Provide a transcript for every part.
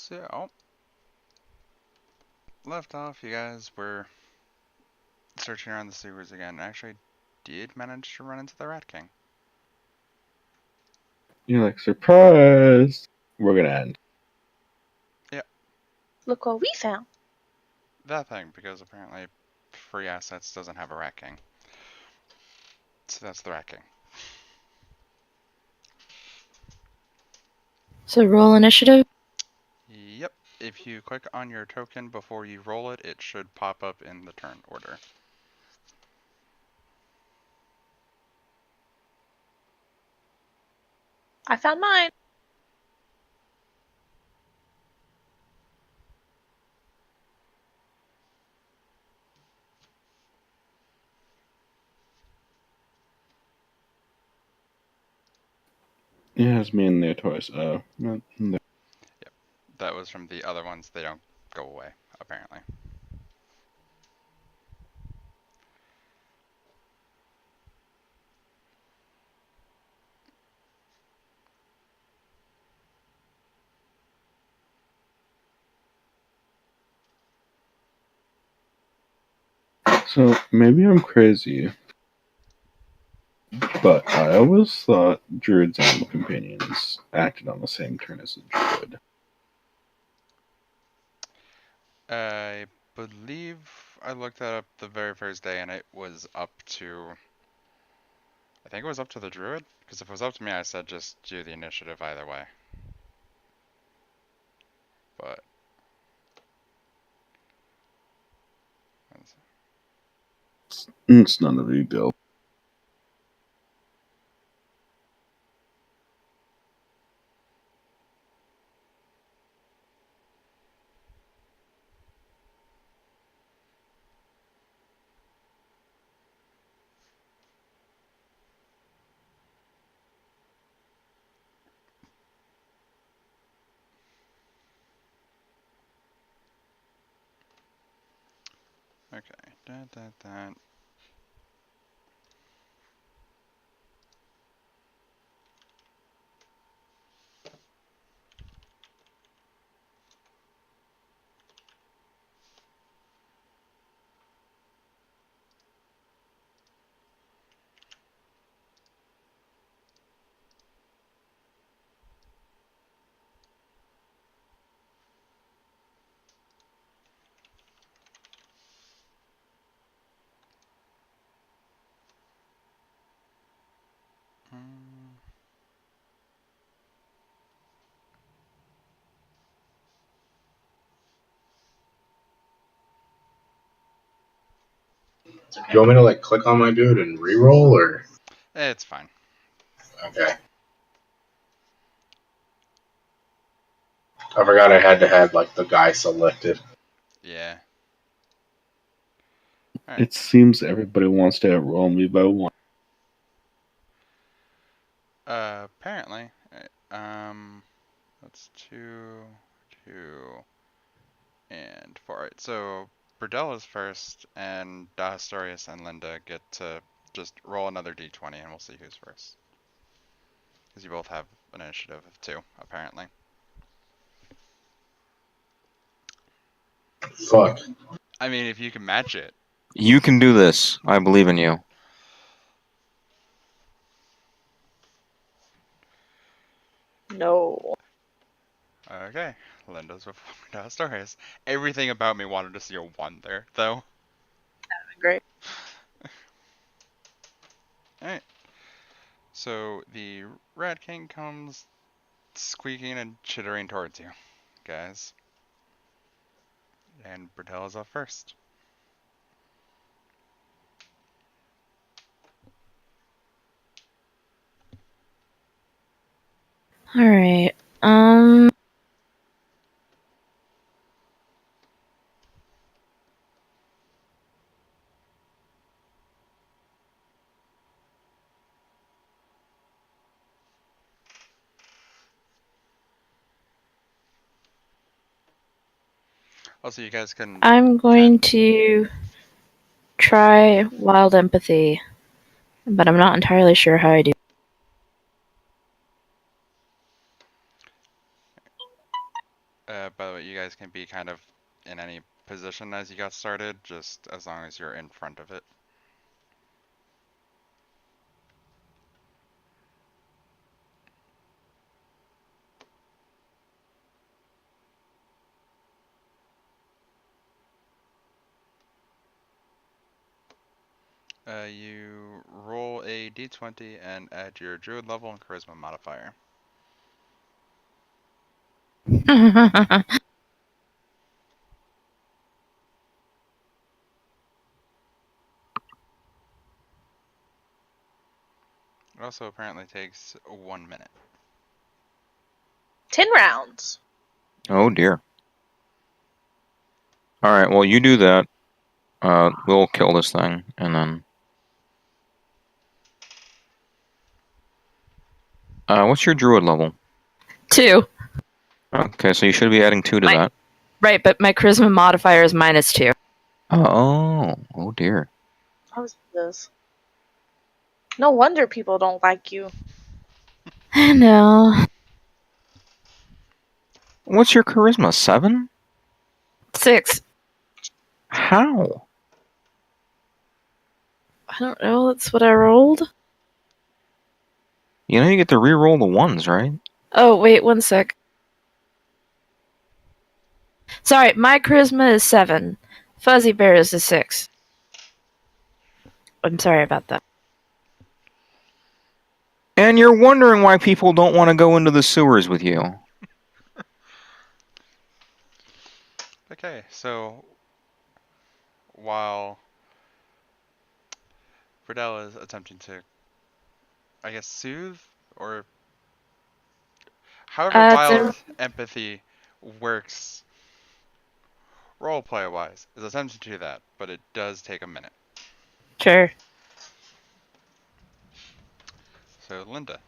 So, left off, you guys were searching around the sewers again. Actually, did manage to run into the Rat King. You're like, surprise! We're gonna end. Yep. Look what we found. That thing, because apparently Free Assets doesn't have a Rat King. So that's the Rat King. So roll initiative? Yep. If you click on your token before you roll it, it should pop up in the turn order. I found mine. Yeah, it's me and Lamystorius. Yep. That was from the other ones. They don't go away, apparently. So, maybe I'm crazy, but I always thought Druid's animal companions acted on the same turn as a Druid. I believe I looked that up the very first day, and it was up to... I think it was up to the Druid? Because if it was up to me, I said just do the initiative either way. But... It's none of a big deal. Okay. Dun, dun, dun. Do you want me to click on my dude and re-roll, or? It's fine. Okay. I forgot I had to have the guy selected. Yeah. All right. It seems everybody wants to outroll me by one. Apparently. That's 2, 2, and 4. Alright, so Briddell is first, and Dahistorius and Linda get to just roll another d20, and we'll see who's first. Because you both have an initiative of 2, apparently. Fuck. I mean, if you can match it. You can do this. I believe in you. No. Okay, Linda's before Dahistorius. Everything about me wanted to see a 1 there, though. Great. Alright. So the Rat King comes squeaking and chittering towards you, guys. And Briddell is up first. Alright. Also, you guys can... I'm going to try Wild Empathy, but I'm not entirely sure how I do. By the way, you guys can be kind of in any position as you got started, just as long as you're in front of it. You roll a d20 and add your druid level and charisma modifier. It also apparently takes 1 minute. 10 rounds. Oh dear. Alright, well, you do that. We'll kill this thing, and then... what's your druid level? 2. Okay, so you should be adding 2 to that. Right, but my charisma modifier is -2. Oh dear. How is this? No wonder people don't like you. I know. What's your charisma? 7? 6. How? I don't know. That's what I rolled. You know you get to re-roll the 1s, right? Oh, wait, 1 sec. Sorry, my charisma is 7. Fuzzybear is a 6. I'm sorry about that. And you're wondering why people don't want to go into the sewers with you. Okay, so while Briddell is attempting to, I guess, soothe or however wild empathy works roleplay wise is attempting to do that, but it does take a minute. Sure. So Linda.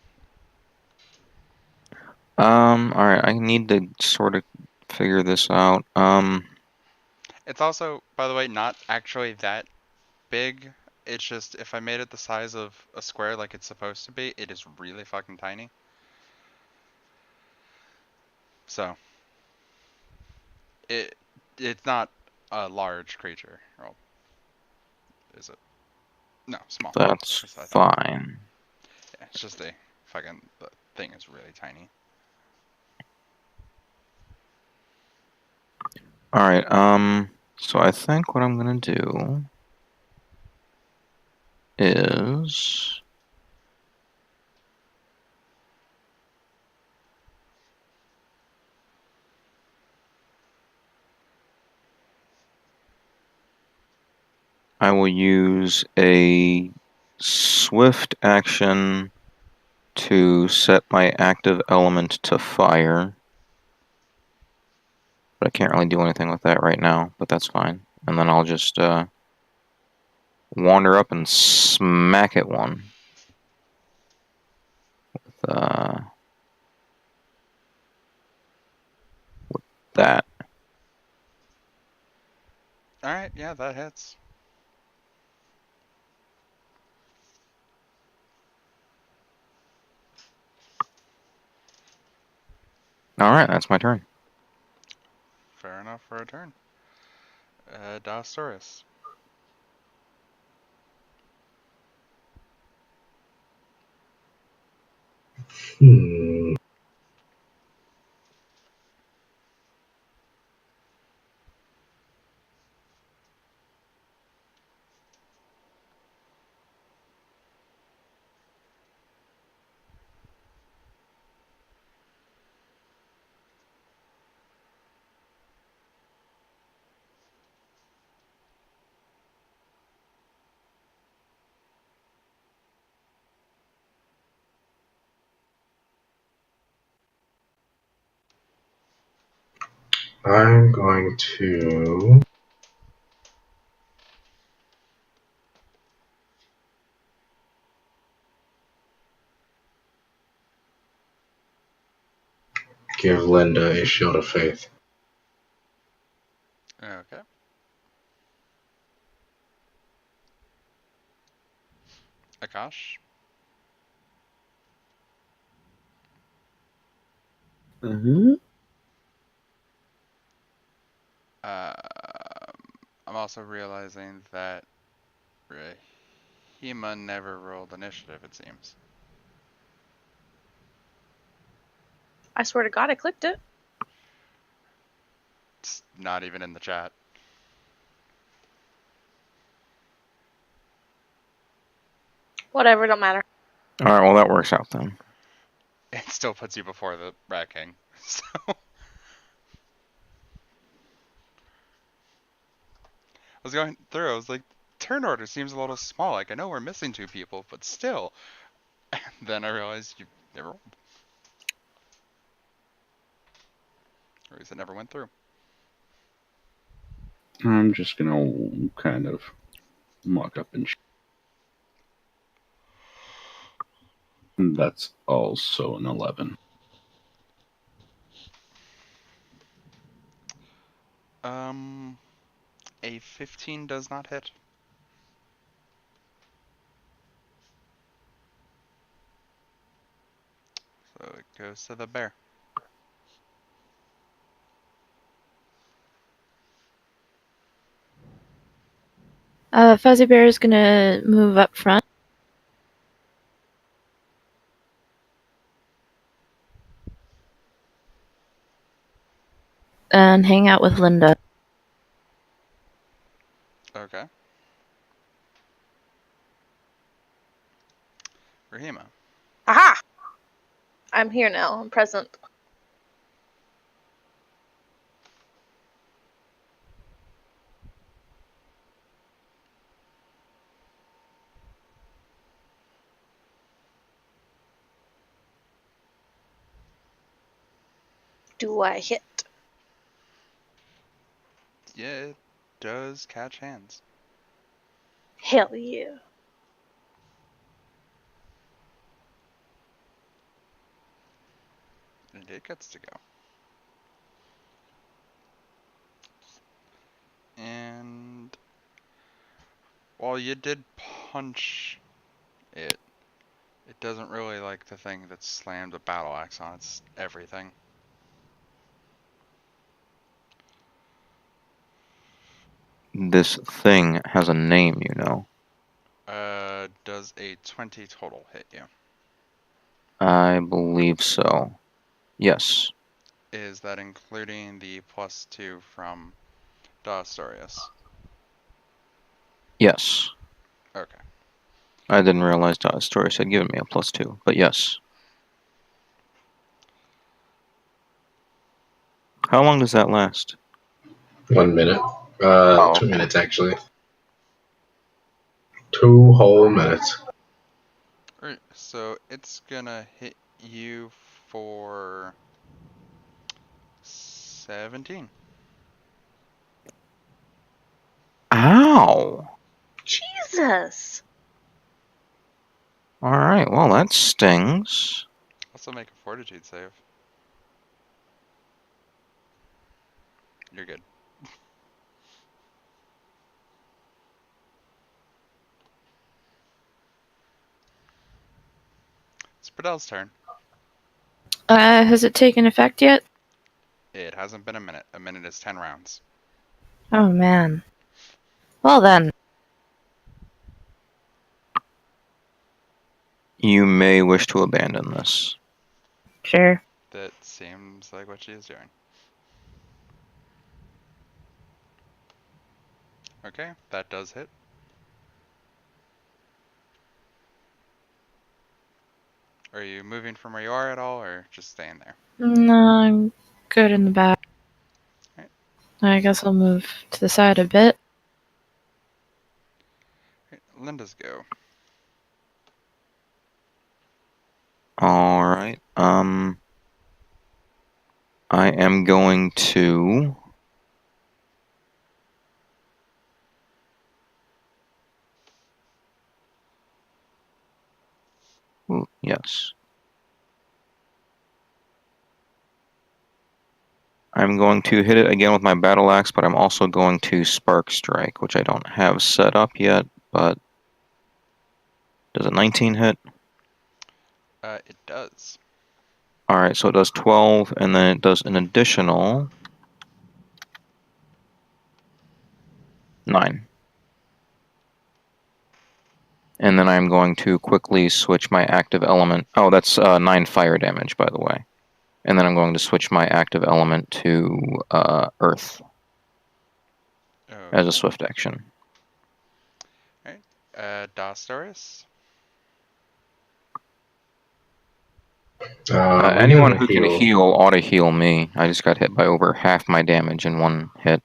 Alright, I need to sort of figure this out. It's also, by the way, not actually that big. It's just if I made it the size of a square like it's supposed to be, it is really fucking tiny. So it's not a large creature. Well, is it? No, small. That's fine. Yeah, it's just the thing is really tiny. Alright, so I think what I'm gonna do is... I will use a swift action to set my active element to fire. But I can't really do anything with that right now, but that's fine. And then I'll just wander up and smack at one. With that. Alright, yeah, that hits. Alright, that's my turn. Fair enough for a turn. Dahistorius. Hmm. I'm going to give Linda a shield of faith. Okay. Akaash. also realizing that Rahima never rolled initiative, it seems. I swear to God, I clicked it. It's not even in the chat. Whatever, don't matter. Alright, well that works out then. It still puts you before the Rat King. So I was going through, I was like, turn order seems a little small. Like, I know we're missing 2 people, but still. And then I realized you never rolled. Or at least it never went through. I'm just gonna kind of muck up and. That's also an 11. A 15 does not hit. So it goes to the bear. Fuzzybear is gonna move up front. And hang out with Linda. Okay. Rahima. Aha! I'm here now. I'm present. Do I hit? Yeah, it does catch hands. Hell yeah. And it gets to go. And while you did punch it, it doesn't really like the thing that slammed a battle axe on its everything. This thing has a name, you know. Does a 20 total hit you? I believe so. Yes. Is that including the +2 from Dahistorius? Yes. Okay. I didn't realize Dahistorius had given me a +2, but yes. How long does that last? 1 minute. Oh, 2 okay. minutes actually. 2 whole minutes. Alright, so it's gonna hit you for 17. Ow! Jesus! Alright, well that stings. Also make a fortitude save. You're good. It's Briddell's turn. Has it taken effect yet? It hasn't been a minute. A minute is 10 rounds. Oh man. Well then. You may wish to abandon this. Sure. That seems like what she is doing. Okay, that does hit. Are you moving from where you are at all, or just staying there? No, I'm good in the back. Alright. I guess I'll move to the side a bit. Alright, Linda's go. Alright, I am going to... Ooh, yes. I'm going to hit it again with my battle axe, but I'm also going to spark strike, which I don't have set up yet, but does a 19 hit? It does. Alright, so it does 12, and then it does an additional 9. And then I'm going to quickly switch my active element. Oh, that's 9 fire damage, by the way. And then I'm going to switch my active element to Earth as a Okay. swift action. Dahistorius? I'm Anyone gonna who can heal ought to heal me. I just got hit by over half my damage in one hit.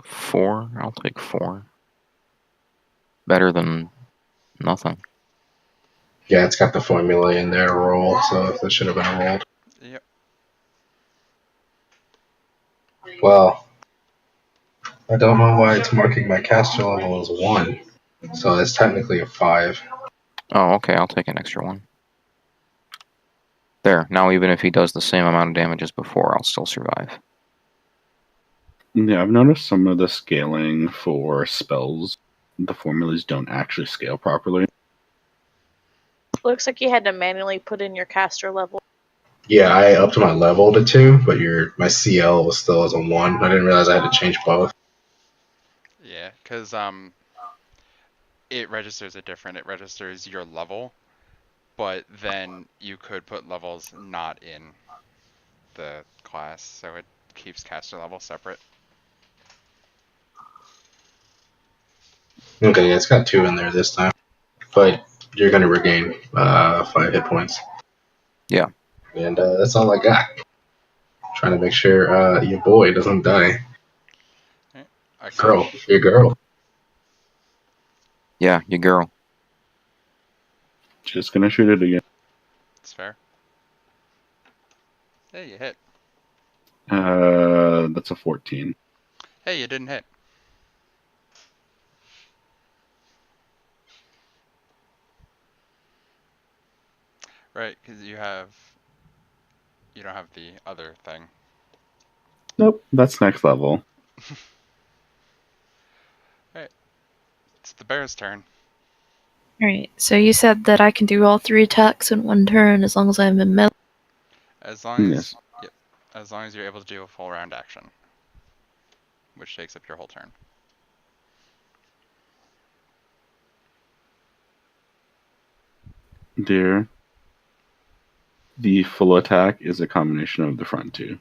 Four? I'll take 4. Better than nothing. Yeah, it's got the formula in there to roll, so that should have been rolled. Yep. Well, I don't know why it's marking my caster level as 1. So it's technically a 5. Oh, okay, I'll take an extra 1. There, now even if he does the same amount of damage as before, I'll still survive. Yeah, I've noticed some of the scaling for spells, the formulas don't actually scale properly. Looks like you had to manually put in your caster level. Yeah, I upped my level to 2, but my CL was still as a 1. I didn't realize I had to change both. Yeah, because it registers it different. It registers your level, but then you could put levels not in the class, so it keeps caster level separate. Okay, yeah, it's got 2 in there this time. But you're going to regain 5 hit points. Yeah. And that's all I got. Trying to make sure your boy doesn't die. Girl, Akaash? your girl. Yeah, you girl. Just gonna shoot it again. It's fair. Hey, you hit. That's a 14. Hey, you didn't hit. Right, because you don't have the other thing. Nope, that's next level. Right. It's the bear's turn. Alright, so you said that I can do all 3 attacks in one turn as long as I'm in melee. As long as Yes. yep, as long as you're able to do a full round action, which takes up your whole turn. Dear, the full attack is a combination of the front 2.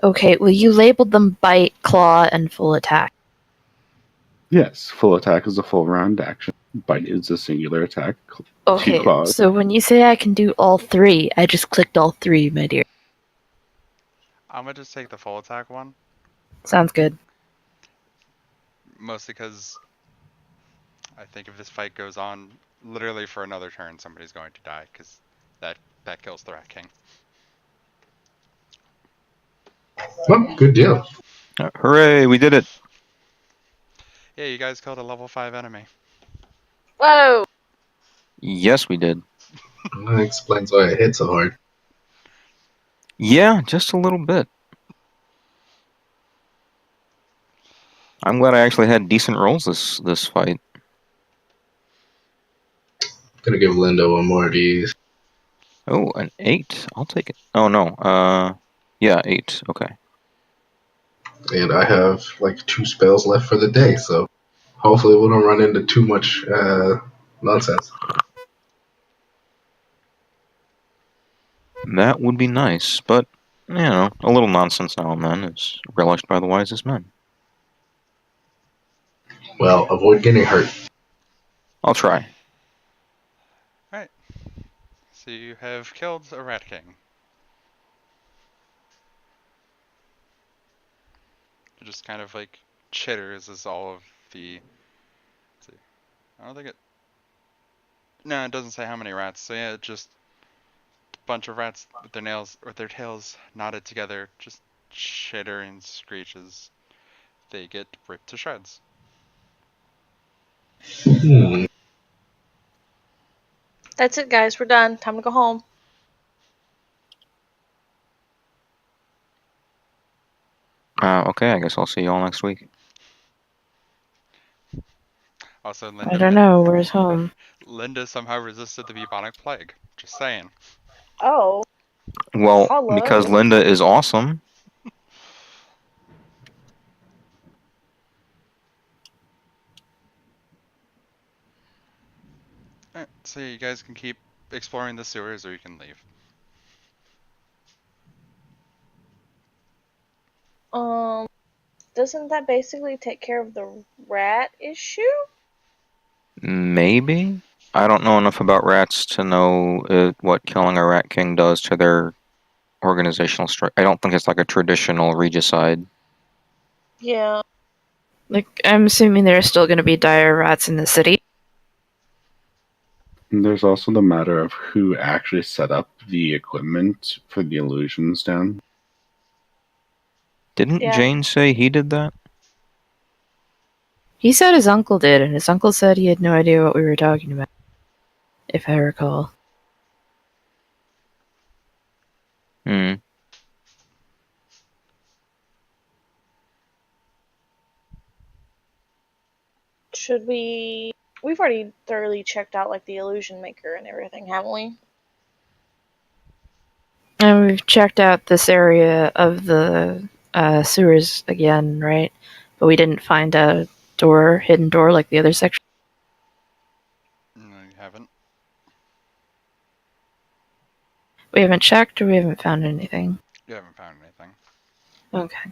Okay, well, you labeled them bite, claw, and full attack. Yes, full attack is a full round action. Bite is a singular attack. 2 Okay, claws. so when you say I can do all 3, I just clicked all 3, my dear. I'm gonna just take the full attack one, Sounds good. mostly because I think if this fight goes on literally for another turn, somebody's going to die, because that kills the Rat King. Well, good deal. Hooray, we did it! Yeah, you guys killed a level 5 enemy. Whoa! Yes, we did. That explains why it hit so hard. Yeah, just a little bit. I'm glad I actually had decent rolls this fight. Gonna give Linda one more of these. Oh, an 8. I'll take it. Oh no. Yeah, 8. Okay. And I have like 2 spells left for the day, so hopefully we don't run into too much nonsense. That would be nice, but you know, a little nonsense now and then is relished by the wisest men. Well, avoid getting hurt. I'll try. Alright. So you have killed a Rat King. It just kind of like chitters as all of the. Let's see. I don't think it. No, it doesn't say how many rats. So yeah, just a bunch of rats with their tails knotted together, just chitter and screech as they get ripped to shreds. That's it, guys. We're done. Time to go home. Okay, I guess I'll see you all next week. Also, I don't know, where's home? Linda somehow resisted the bubonic plague. Just saying. Oh. Well, Hello. because Linda is awesome. Alright, so you guys can keep exploring the sewers or you can leave. Doesn't that basically take care of the rat issue? Maybe? I don't know enough about rats to know what killing a rat king does to their organizational structure. I don't think it's like a traditional regicide. Yeah. Like, I'm assuming there are still going to be dire rats in the city. And there's also the matter of who actually set up the equipment for the illusions down. Didn't Yeah. Jane say he did that? He said his uncle did, and his uncle said he had no idea what we were talking about. If I recall. Hmm. Should we... We've already thoroughly checked out, like, the illusion maker and everything, haven't we? And we've checked out this area of the sewers again, right? But we didn't find a hidden door like the other section. No, you haven't. We haven't checked, or we haven't found anything. You haven't found anything. Okay.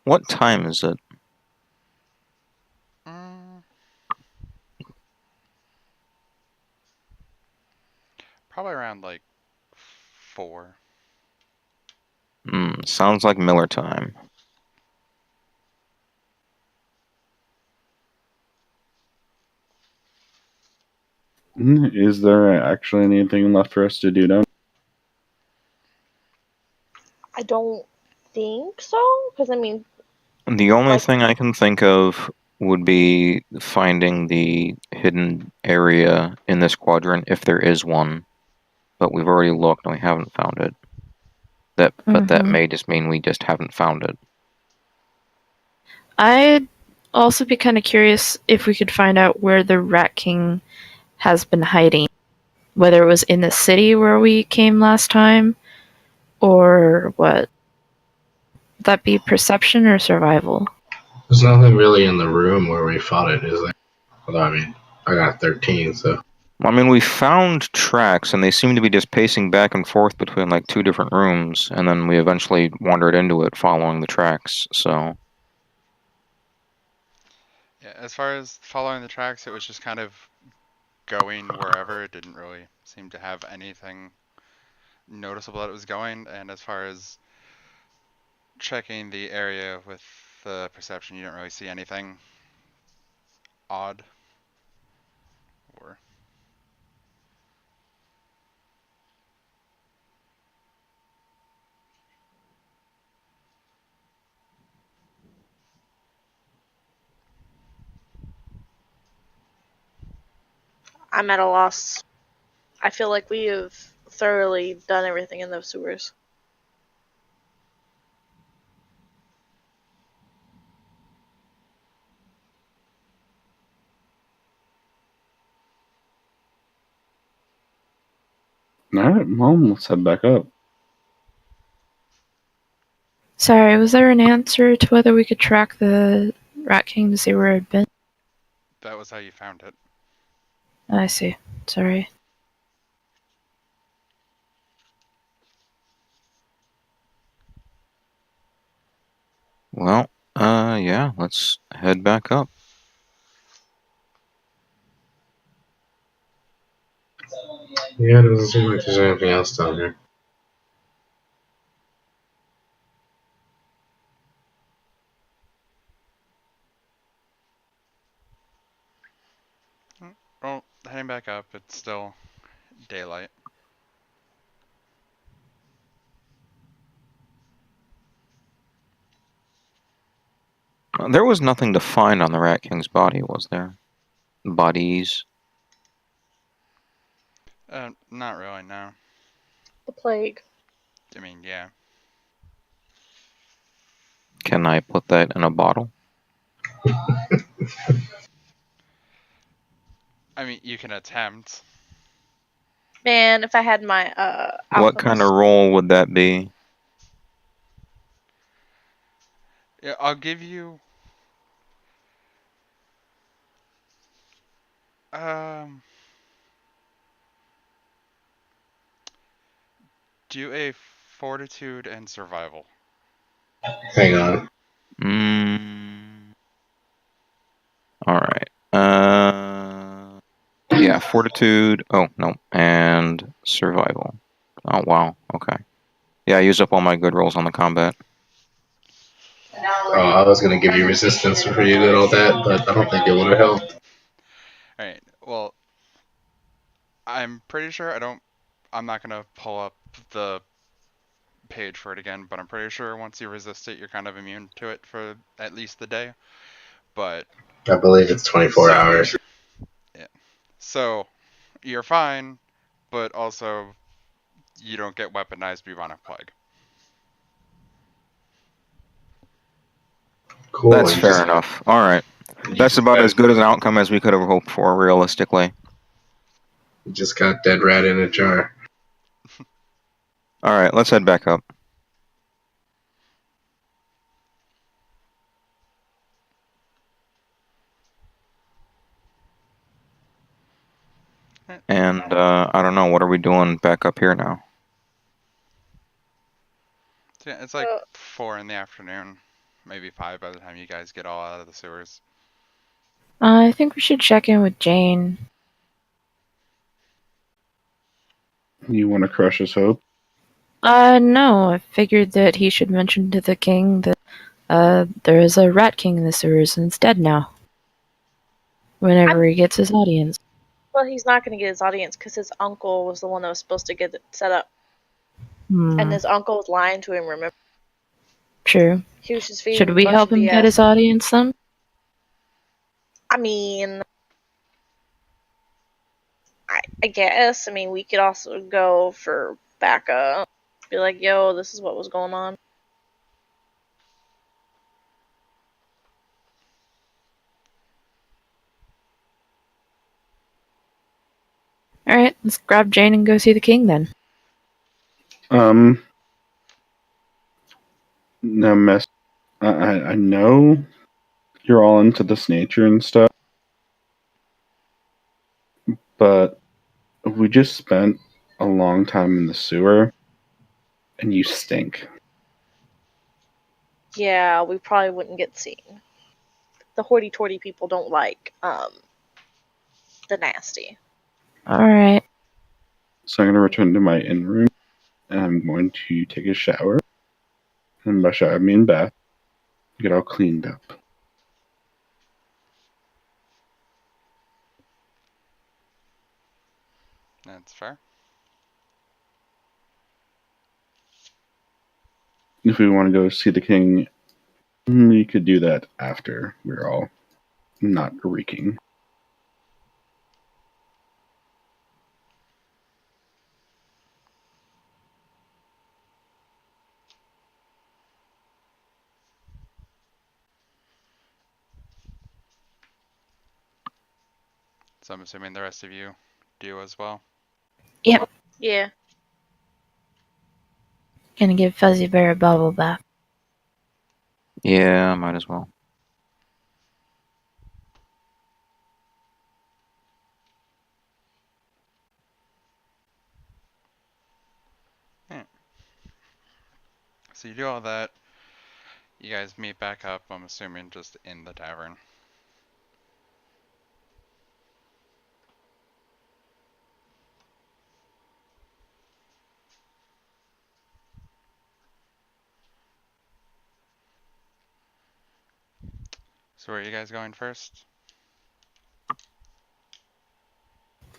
What time is it? Probably around like 4. Sounds like Miller time. Is there actually anything left for us to do down? I don't think so, because, I mean... The only Like- thing I can think of would be finding the hidden area in this quadrant, if there is one. But we've already looked and we haven't found it. But that may just mean we just haven't found it. I'd also be kind of curious if we could find out where the Rat King has been hiding. Whether it was in the city where we came last time, or what. Would that be perception or survival? There's nothing really in the room where we fought it, is there? Although, I mean, I got 13, so... I mean, we found tracks, and they seem to be just pacing back and forth between, like, 2 different rooms, and then we eventually wandered into it following the tracks, so... Yeah, as far as following the tracks, it was just kind of going wherever. It didn't really seem to have anything noticeable that it was going. And as far as checking the area with the perception, you don't really see anything odd. Or I'm at a loss. I feel like we have thoroughly done everything in those sewers. Alright, well, let's head back up. Sorry, was there an answer to whether we could track the Rat King to see where it had been? that was how you found it. I see. Sorry. Well, yeah, let's head back up. Yeah, it doesn't seem like there's anything else down here. Well, heading back up, it's still daylight. There was nothing to find on the Rat King's body, was there? Bodies? Not really, no. The plague. I mean, yeah. Can I put that in a bottle? I mean, you can attempt. Man, if I had my What kind of alchemist. roll would that be? Yeah, I'll give you. Do a fortitude and survival. Hang on. Alright. Yeah, fortitude. Oh, no. And survival. Oh, wow. Okay. Yeah, I used up all my good rolls on the combat. Oh, I was gonna give you resistance for you and all that, but I don't think it would have helped. Alright, well, I'm pretty sure I'm not gonna pull up the page for it again, but I'm pretty sure once you resist it, you're kind of immune to it for at least the day. But I believe it's 24 hours. yeah, so you're fine, but also you don't get weaponized bubonic plague. Cool. That's you fair just, enough. Alright. you That's just about got, as good as an outcome as we could have hoped for, realistically. you just got dead rat in a jar. Alright, let's head back up. And, I don't know, what are we doing back up here now? So yeah, it's like 4 in the afternoon, maybe 5 by the time you guys get all out of the sewers. I think we should check in with Jane. You want to crush his hope? No, I figured that he should mention to the king that, there is a rat king in the sewers and it's dead now. Whenever he gets his audience. Well, he's not going to get his audience because his uncle was the one that was supposed to get it set up. And his uncle was lying to him, remember? True. He was just feeding Should him we a bunch help of him BS. get his audience then? I mean, I guess. I mean, we could also go for backup. Be like, yo, this is what was going on. Alright, let's grab Jane and go see the king then. No mess. I know you're all into this nature and stuff, but we just spent a long time in the sewer, and you stink. Yeah, we probably wouldn't get seen. The hoity-toity people don't like, the nasty. Alright. So I'm going to return to my inn room, and I'm going to take a shower. And by shower, I mean bath. Get all cleaned up. That's fair. If we want to go see the king, we could do that after we're all not reeking. So I'm assuming the rest of you do as well. Yep. Yeah. Gonna give Fuzzybear a bubble bath. Yeah, might as well. So you do all that. You guys meet back up, I'm assuming just in the tavern. So where are you guys going first?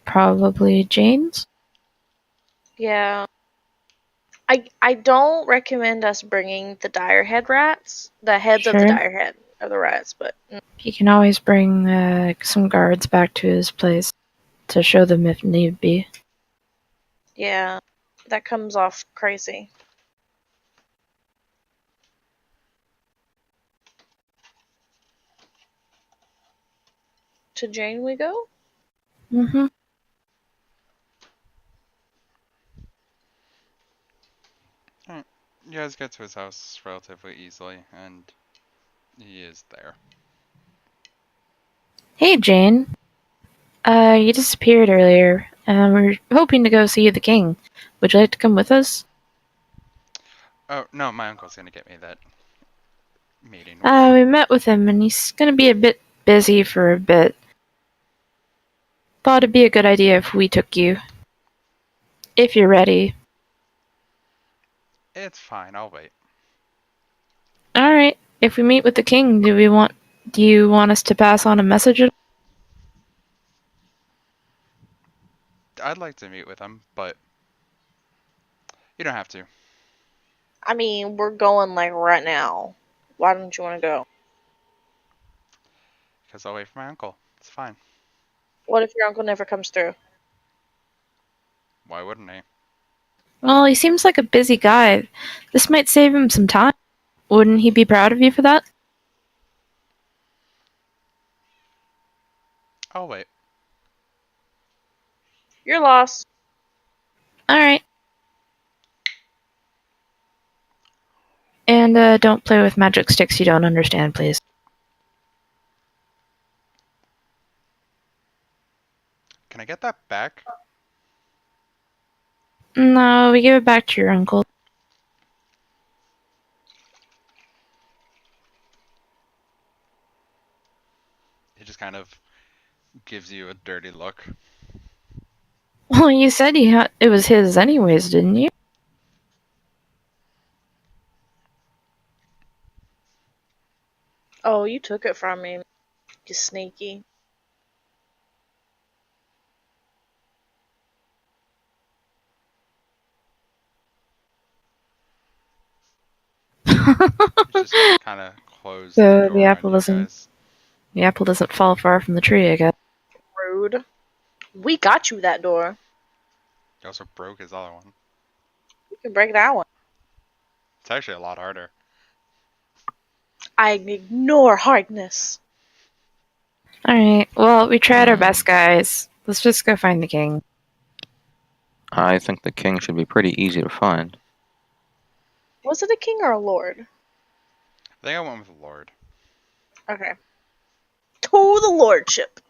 Probably Jane's? Yeah. I don't recommend us bringing the dire head rats. The heads of the Sure. dire head of the rats, but He can always bring some guards back to his place to show them if need be. yeah, that comes off crazy. to Jane we go. Mm-hmm. Alright. You guys get to his house relatively easily, and he is there. Hey, Jane. You disappeared earlier. We're hoping to go see the king. Would you like to come with us? Oh, no, my uncle's gonna get me that meeting with him. We met with him, and he's gonna be a bit busy for a bit. Thought it'd be a good idea if we took you. If you're ready. It's fine, I'll wait. Alright. If we meet with the king, do you want us to pass on a message? I'd like to meet with him, but you don't have to. I mean, we're going like right now. Why don't you want to go? Because I'll wait for my uncle. It's fine. What if your uncle never comes through? Why wouldn't he? Well, he seems like a busy guy. This might save him some time. Wouldn't he be proud of you for that? I'll wait. You're lost. Alright. And don't play with magic sticks you don't understand, please. Can I get that back? No, we give it back to your uncle. He just kind of gives you a dirty look. Well, you said it was his anyways, didn't you? Oh, you took it from me. You sneaky. Just kind of closed So the door on you guys. the apple doesn't fall far from the tree, I guess. Rude. We got you that door. He also broke his other one. We can break that one. It's actually a lot harder. I ignore hardness. Alright, well, we tried our best, guys. Let's just go find the king. I think the king should be pretty easy to find. Was it a king or a lord? I think I went with the Lord. Okay. To the lordship.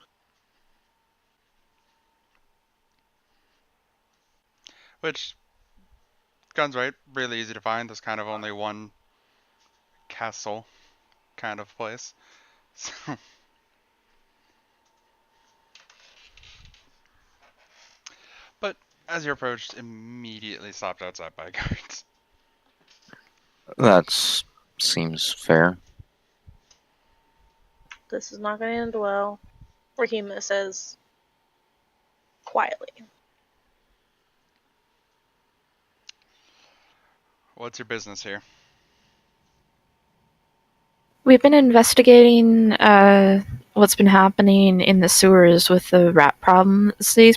Which, guns right, really easy to find. There's kind of only one castle kind of place. So, but as you approached, immediately stopped outside by guards. That seems fair. This is not going to end well. Rahima says quietly. What's your business here? We've been investigating what's been happening in the sewers with the rat problem these days,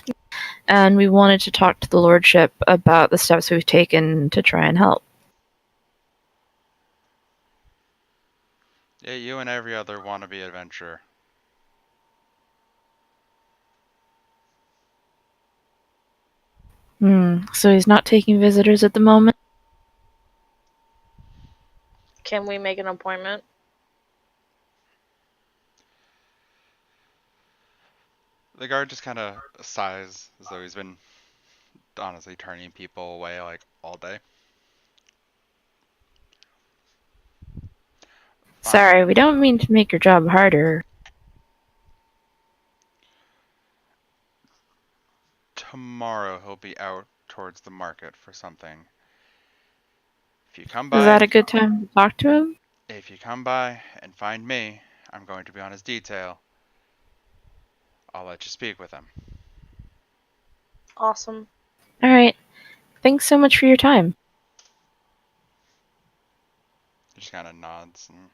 and we wanted to talk to the lordship about the steps we've taken to try and help. Yeah, you and every other wannabe adventurer. So he's not taking visitors at the moment? Can we make an appointment? The guard just kind of sighs as though he's been honestly turning people away like all day. Fine. Sorry, we don't mean to make your job harder. Tomorrow he'll be out towards the market for something. If you come Is by, that a good time to talk to him? if you come by and find me, I'm going to be on his detail. I'll let you speak with him. Awesome. Alright. Thanks so much for your time. He just kind of nods and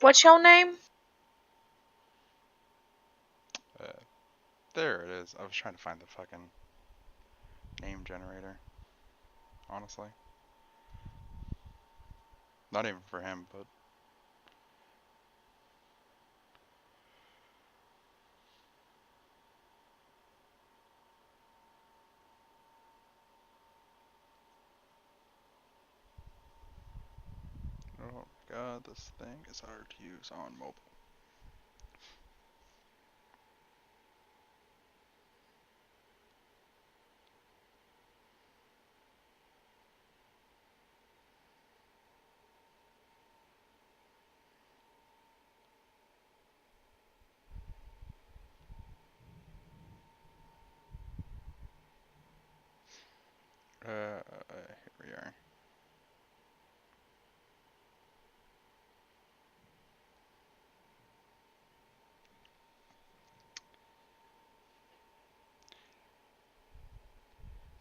What's your name? there it is. I was trying to find the fucking name generator. Honestly. Not even for him, but god, this thing is hard to use on mobile. Here we are.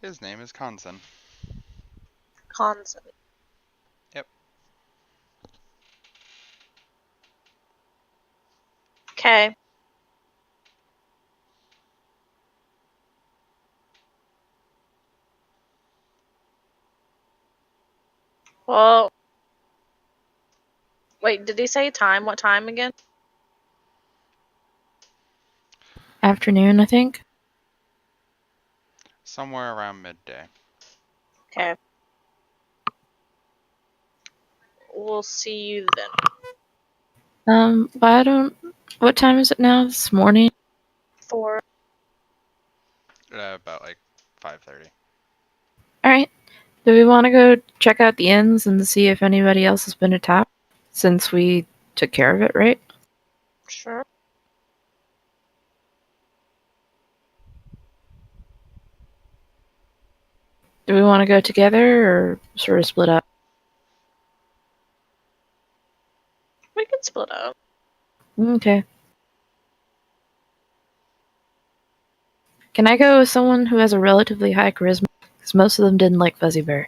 His name is Conson. Cons. Yep. Okay. Well, wait, did he say time? What time again? Afternoon, I think. Somewhere around midday. Okay. We'll see you then. What time is it now? This morning? 4. About like 5:30. Alright. Do we want to go check out the inns and see if anybody else has been attacked? Since we took care of it, right? Sure. Do we want to go together or sort of split up? We can split up. Okay. Can I go with someone who has a relatively high charisma? Because most of them didn't like Fuzzybear.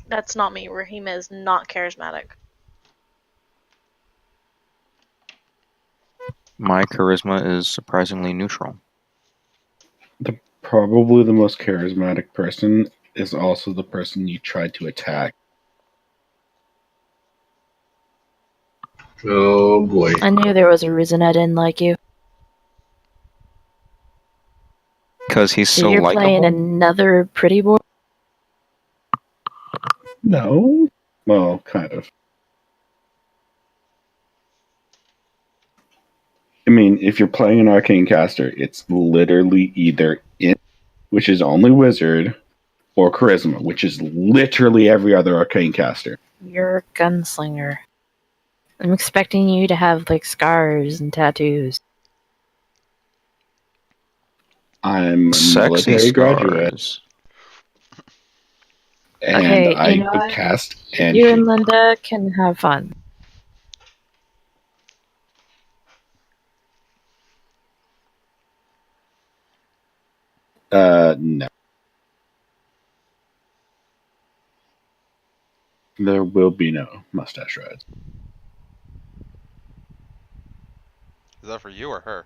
That's not me. Rahima is not charismatic. My charisma is surprisingly neutral. Probably the most charismatic person is also the person you tried to attack. Oh boy. I knew there was a reason I didn't like you. Because he's So so you're playing likable. another pretty boy? No? Well, kind of. I mean, if you're playing an arcane caster, it's literally either in, which is only wizard, or charisma, which is literally every other arcane caster. You're a gunslinger. I'm expecting you to have, like, scars and tattoos. I'm a Sexy military graduate, scars. and Okay, I you know could what? cast and You shoot. and Linda can have fun. No. There will be no mustache rides. Is that for you or her?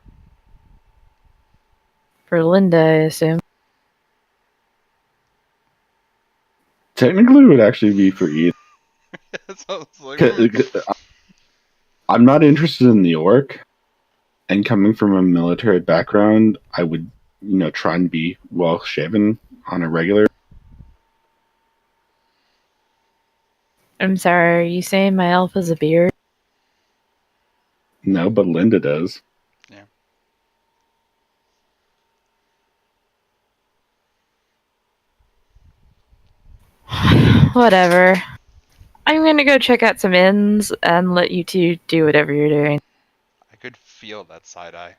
For Linda, I assume. Technically, it would actually be for either. So it's like, 'Cause I'm not interested in the orc, and coming from a military background, I would, try and be well shaven on a regular. I'm sorry, are you saying my elf has a beard? No, but Linda does. yeah. Whatever. I'm gonna go check out some inns and let you two do whatever you're doing. I could feel that side eye.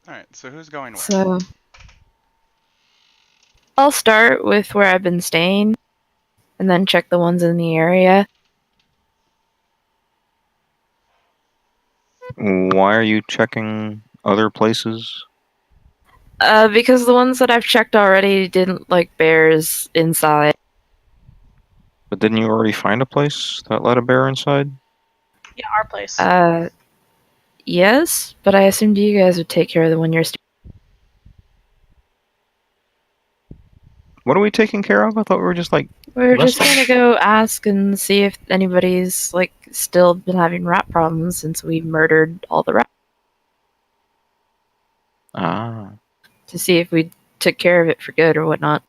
Alright, so who's going where? So, I'll start with where I've been staying, and then check the ones in the area. Why are you checking other places? Because the ones that I've checked already didn't like bears inside. But didn't you already find a place that let a bear inside? Yeah, our place. Yes, but I assumed you guys would take care of the one you're What are we taking care of? I thought we were just like. We're just Wrestling? gonna go ask and see if anybody's like still been having rat problems since we murdered all the rats. Ah. To see if we took care of it for good or whatnot.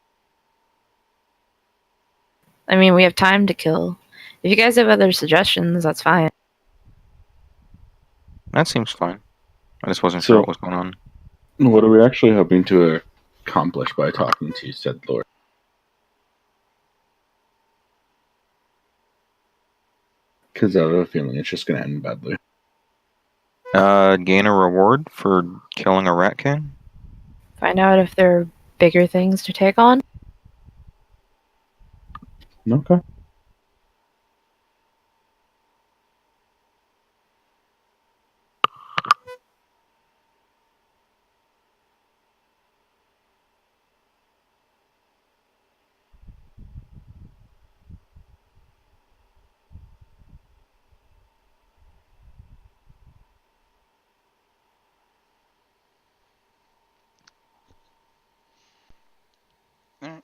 I mean, we have time to kill. If you guys have other suggestions, that's fine. That seems fine. I just wasn't So- sure what was going on. What are we actually hoping to accomplish by talking to said lord? Because I have a feeling it's just going to end badly. Gain a reward for killing a rat king? Find out if there are bigger things to take on. Okay. Alright,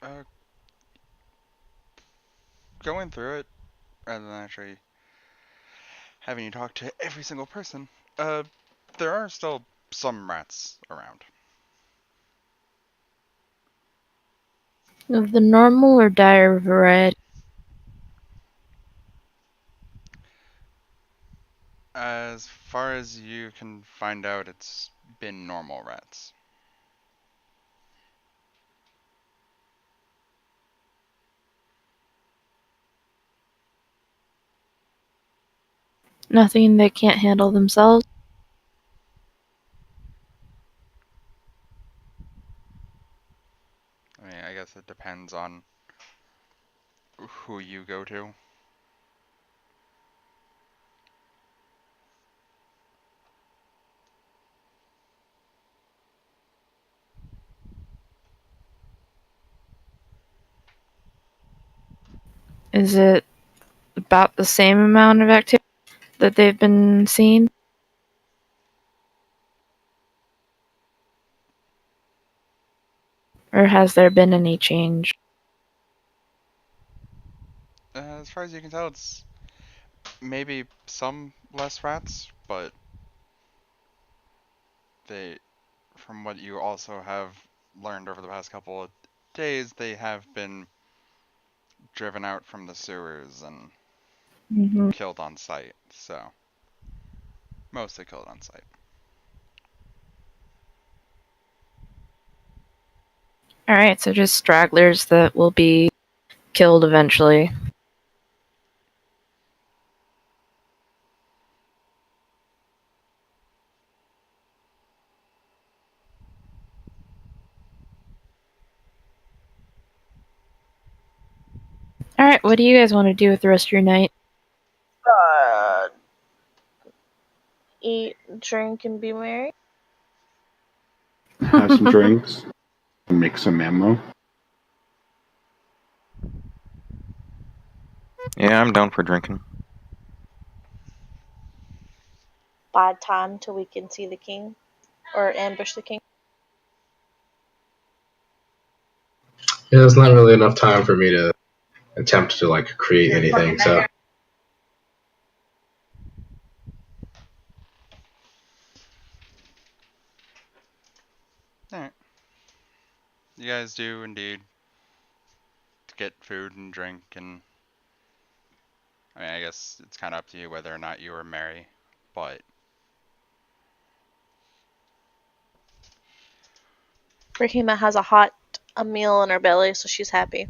uh, going through it, rather than actually having you talk to every single person, there are still some rats around. Of the normal or dire variety. As far as you can find out, it's been normal rats. Nothing they can't handle themselves. I mean, I guess it depends on who you go to. Is it about the same amount of activity that they've been seeing? Or has there been any change? As far as you can tell, it's maybe some less rats, but they, from what you also have learned over the past couple of days, they have been driven out from the sewers and Mm-hmm. killed on sight, so mostly killed on sight. Alright, so just stragglers that will be killed eventually. Alright, what do you guys want to do with the rest of your night? Eat, drink, and be merry. Have some drinks. Make some ammo. Yeah, I'm down for drinking. Bide time till we can see the king or ambush the king. Yeah, there's not really enough time for me to attempt to like create anything. So Alright. You guys do indeed get food and drink, and I mean, I guess it's kind of up to you whether or not you were merry, but Rahima has a meal in her belly, so she's happy.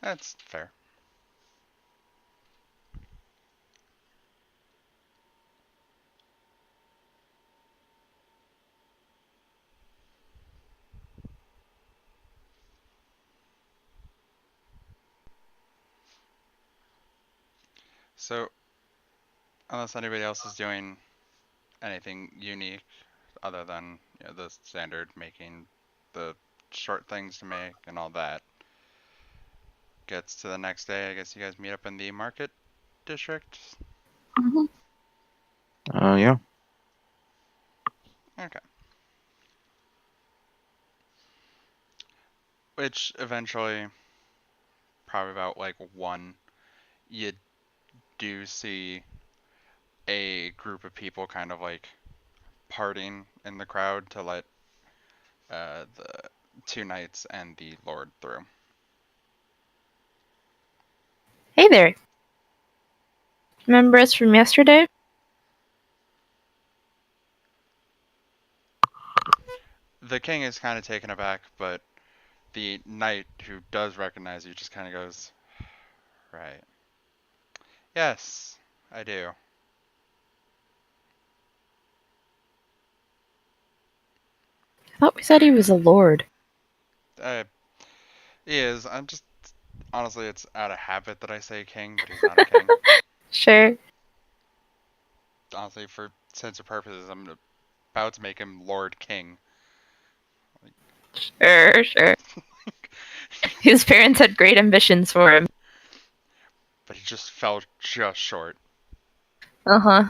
that's fair. So, unless anybody else is doing anything unique other than the standard making the short things to make and all that, gets to the next day, I guess you guys meet up in the market district. Yeah. Okay. Which eventually, probably about like 1, you do see a group of people kind of like parting in the crowd to let the 2 knights and the lord through. Hey there. Remember us from yesterday? The king is kind of taken aback, but the knight who does recognize you just kind of goes, right. Yes, I do. I thought we said he was a lord. He is. I'm just, honestly, it's out of habit that I say king, but he's not a king. Sure. Honestly, for sense of purposes, I'm about to make him Lord King. Sure. His parents had great ambitions for him. But he just fell just short. Uh-huh.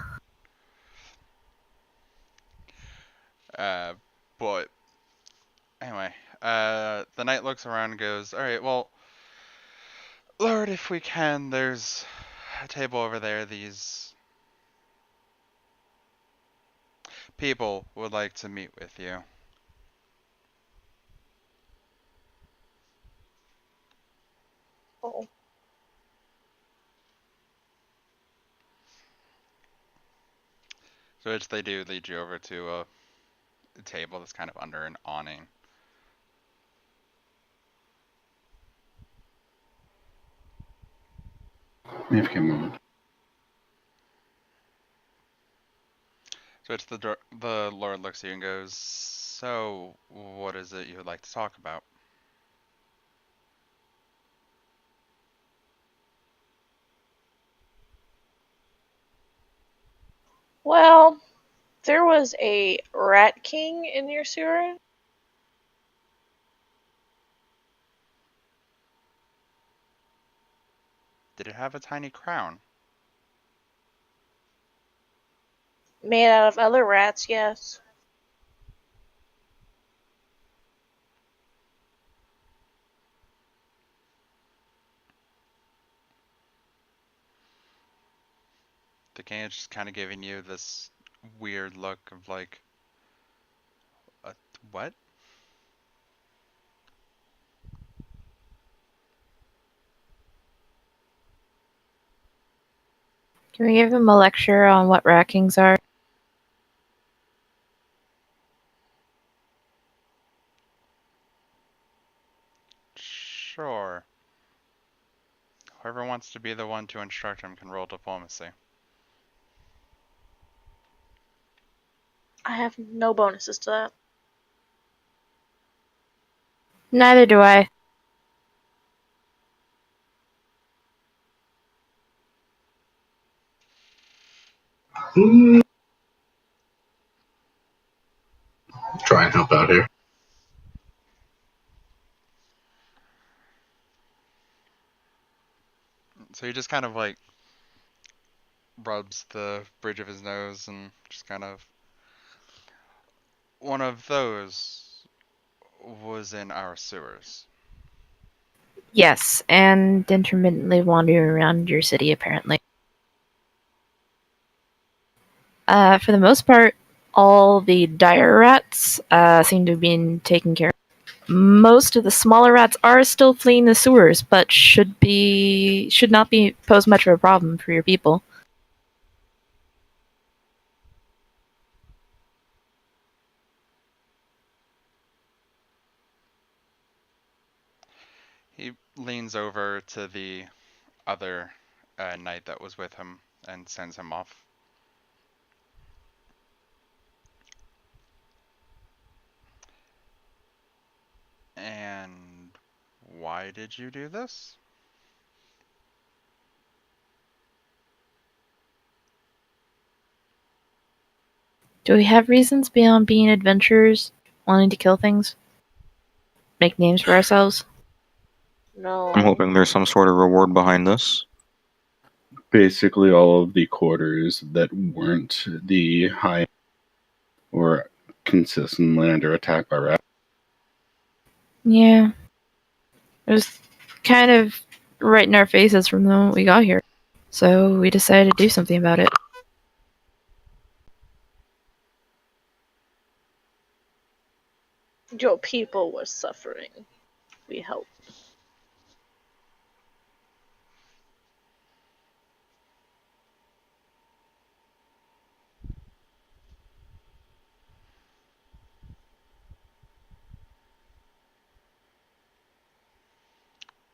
But anyway, the knight looks around and goes, alright, well, Lord, if we can, there's a table over there. These people would like to meet with you. Oh. So which they do lead you over to a table that's kind of under an awning. Maybe a moment. So it's the Lord looks at you and goes, so what is it you would like to talk about? Well, there was a rat king in your sewer. Did it have a tiny crown? Made out of other rats, yes. The king is just kind of giving you this weird look of like, what? Can we give him a lecture on what rat kings are? Sure. Whoever wants to be the one to instruct him can roll diplomacy. I have no bonuses to that. Neither do I. Try and help out here. So he just kind of like rubs the bridge of his nose and just kind of, one of those was in our sewers. Yes, and intermittently wandering around your city, apparently. For the most part, all the dire rats seem to have been taken care of. Most of the smaller rats are still fleeing the sewers, but should not be pose much of a problem for your people. He leans over to the other knight that was with him and sends him off. And why did you do this? Do we have reasons beyond being adventurers, wanting to kill things? Make names for ourselves? No. I'm hoping there's some sort of reward behind this. Basically, all of the quarters that weren't the high were consistently under attack by rats. Yeah. It was kind of right in our faces from the moment we got here. So we decided to do something about it. Your people were suffering. We helped.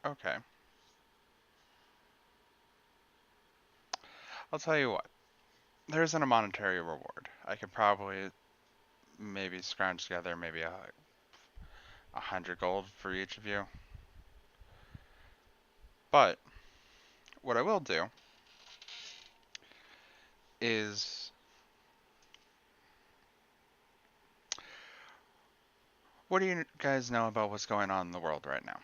Okay. I'll tell you what. There isn't a monetary reward. I could probably maybe scrounge together maybe 100 gold for each of you. But what I will do is, what do you guys know about what's going on in the world right now?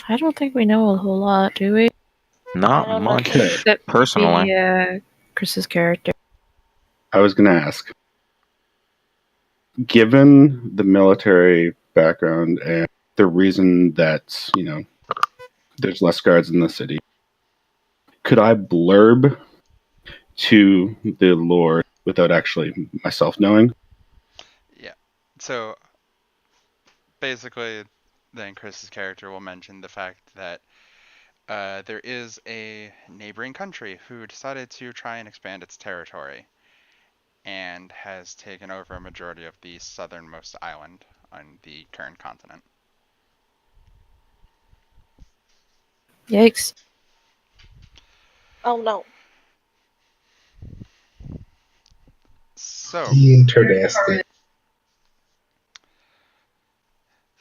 I don't think we know a whole lot, do we? Not I don't know. much, Except personally. maybe Chris's character. I was going to ask, given the military background and the reason that, there's less guards in the city, could I blurb to the Lord without actually myself knowing? Yeah. So basically, then Chris's character will mention the fact that there is a neighboring country who decided to try and expand its territory and has taken over a majority of the southernmost island on the current continent. Yikes. Oh no. So Interesting.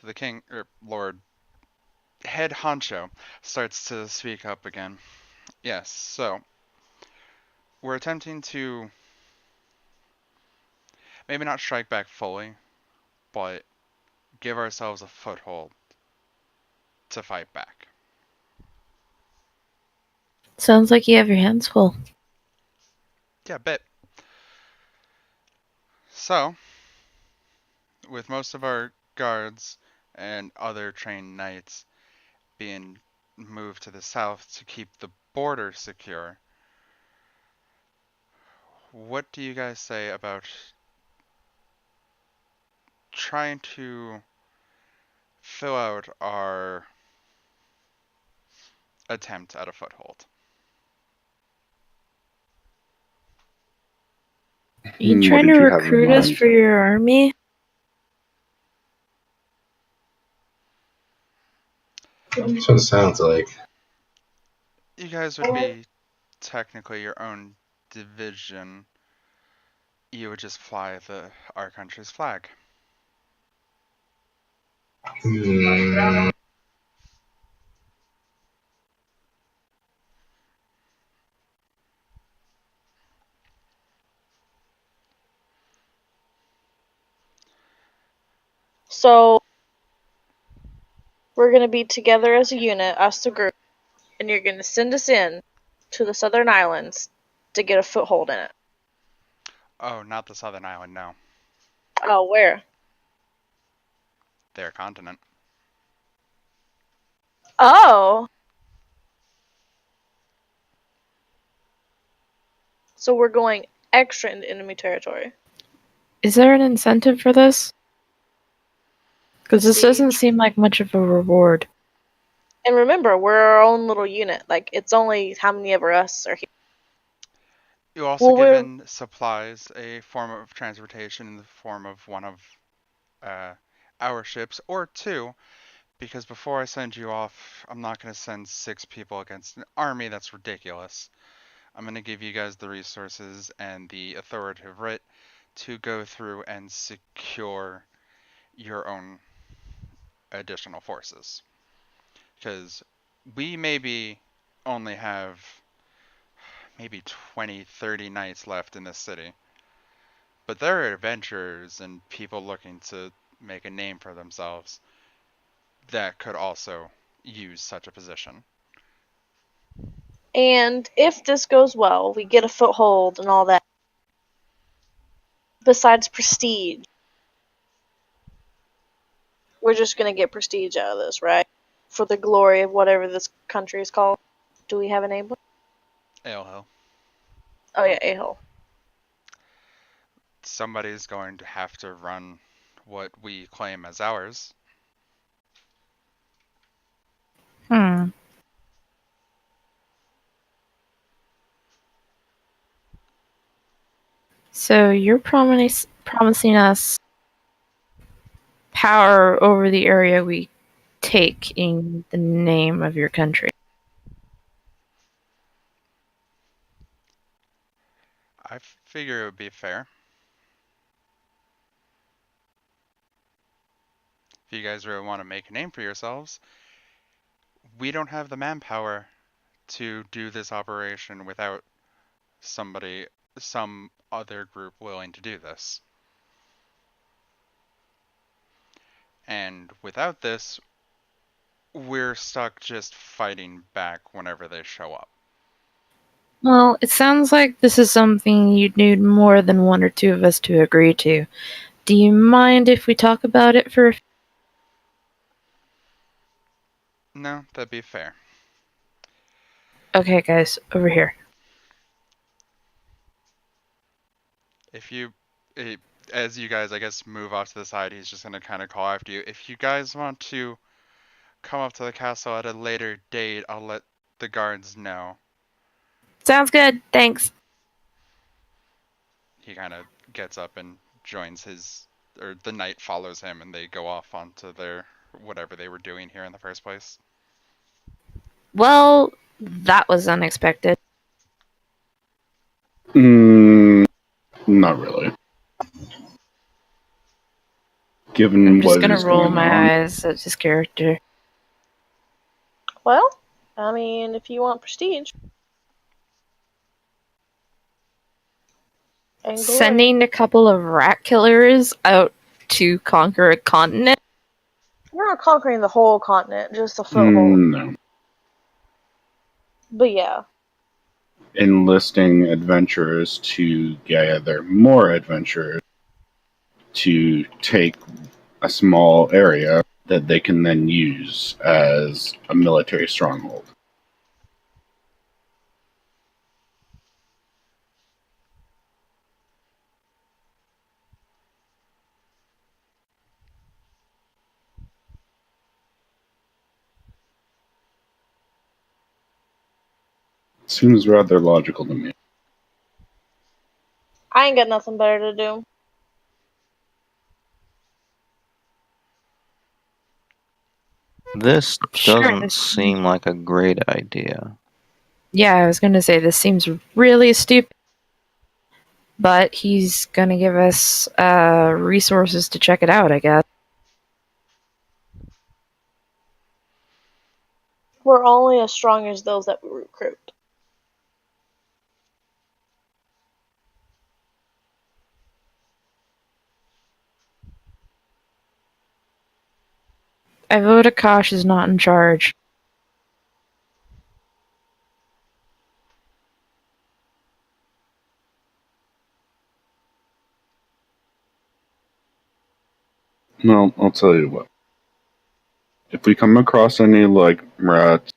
the king, or Lord Head Honcho, starts to speak up again. Yes, so we're attempting to maybe not strike back fully, but give ourselves a foothold to fight back. Sounds like you have your hands full. Yeah, bit. So, with most of our guards and other trained knights being moved to the south to keep the border secure, what do you guys say about trying to fill out our attempt at a foothold? Are you What trying did to you have in recruit us mind? for your army? That's what it sounds like. You guys would be technically your own division. You would just fly our country's flag. Hmm. So we're gonna be together as a unit, us the group, and you're gonna send us in to the southern islands to get a foothold in it. Oh, not the southern island, no. Oh, where? Their continent. Oh. So we're going extra into enemy territory. Is there an incentive for this? Because this doesn't Siege. seem like much of a reward. And remember, we're our own little unit. Like, it's only how many of us are here. You also Well, we're given supplies a form of transportation in the form of one of our ships, or two, because before I send you off, I'm not going to send 6 people against an army. That's ridiculous. I'm going to give you guys the resources and the authoritative writ to go through and secure your own additional forces. Because we maybe only have maybe 20, 30 knights left in this city. But there are adventurers and people looking to make a name for themselves. that could also use such a position. And if this goes well, we get a foothold and all that. Besides prestige, we're just gonna get prestige out of this, right? For the glory of whatever this country is called. Do we have a name? Aelhill. Oh yeah, Aelhill. Somebody's going to have to run what we claim as ours. Hmm. So you're promising us power over the area we take in the name of your country. I figure it would be fair. If you guys really want to make a name for yourselves, we don't have the manpower to do this operation without some other group willing to do this. And without this, we're stuck just fighting back whenever they show up. Well, it sounds like this is something you'd need more than one or two of us to agree to. Do you mind if we talk about it for No, that'd be fair. Okay, guys, over here. As you guys, I guess, move off to the side, he's just going to kind of call after you. If you guys want to come up to the castle at a later date, I'll let the guards know. Sounds good, thanks. He kind of gets up and joins the knight follows him, and they go off onto their whatever they were doing here in the first place. Well, that was unexpected. Not really. Given I'm just what gonna is roll going my on. eyes at his character. Well, I mean, if you want prestige. And glory. Sending a couple of rat killers out to conquer a continent? We're not conquering the whole continent, just a foothold. No. But yeah. Enlisting adventurers to gather more adventurers to take a small area that they can then use as a military stronghold. Seems rather logical to me. I ain't got nothing better to do. This Sure. doesn't seem like a great idea. Yeah, I was gonna say, this seems really stupid. But he's gonna give us resources to check it out, I guess. We're only as strong as those that we recruit. I vote Akaash is not in charge. No, I'll tell you what. If we come across any, rats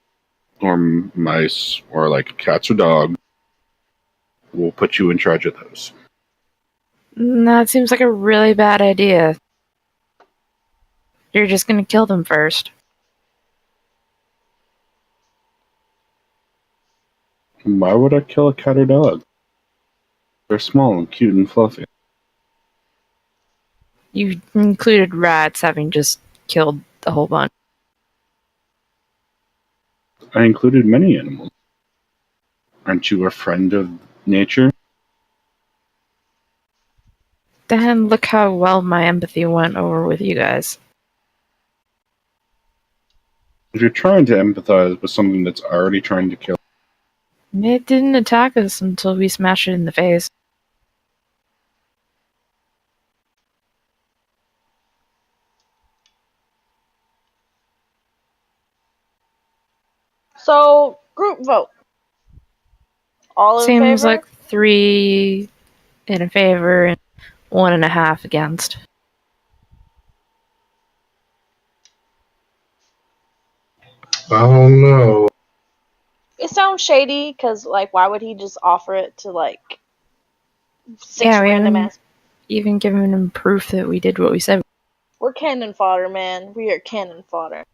or mice or, cats or dogs, we'll put you in charge of those. That seems like a really bad idea. You're just gonna kill them first. Why would I kill a cat or dog? They're small and cute and fluffy. You included rats, having just killed a whole bunch. I included many animals. Aren't you a friend of nature? Then look how well my empathy went over with you guys. If you're trying to empathize with something that's already trying to kill, It didn't attack us until we smashed it in the face. So, group vote. All in Seems favor? like 3 in favor and 1.5 against. Oh no. It sounds shady, because, like, why would he just offer it to, like, 6 Yeah, we random haven't ass? even given him proof that we did what we said. We're cannon fodder, man. We are cannon fodder.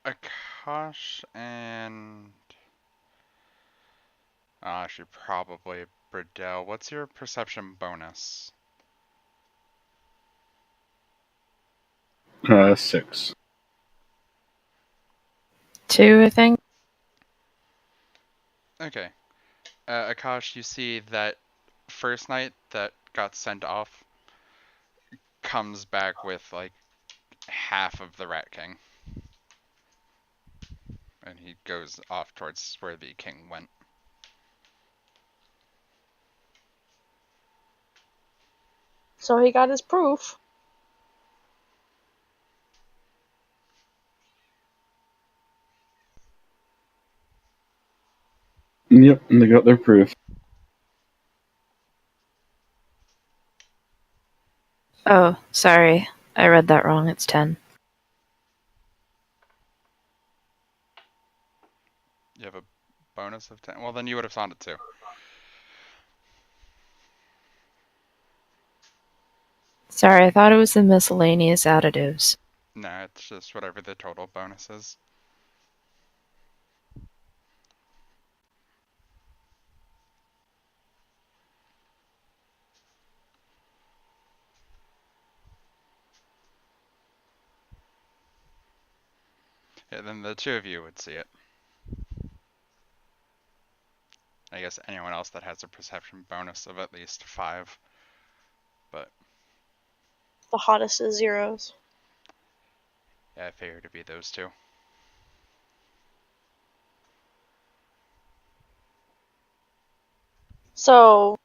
Akaash and actually probably Briddell. What's your perception bonus? 6. 2, I think. Okay. Akaash, you see that first knight that got sent off comes back with like half of the Rat King. And he goes off towards where the king went. So he got his proof. Yep, and they got their proof. Oh, sorry. I read that wrong. It's 10. You have a bonus of 10? Well, then you would have found it too. Sorry, I thought it was the miscellaneous additives. No, it's just whatever the total bonus is. Yeah, then the two of you would see it. I guess anyone else that has a perception bonus of at least 5. But The hottest is zeros. yeah, I figured it'd be those two. So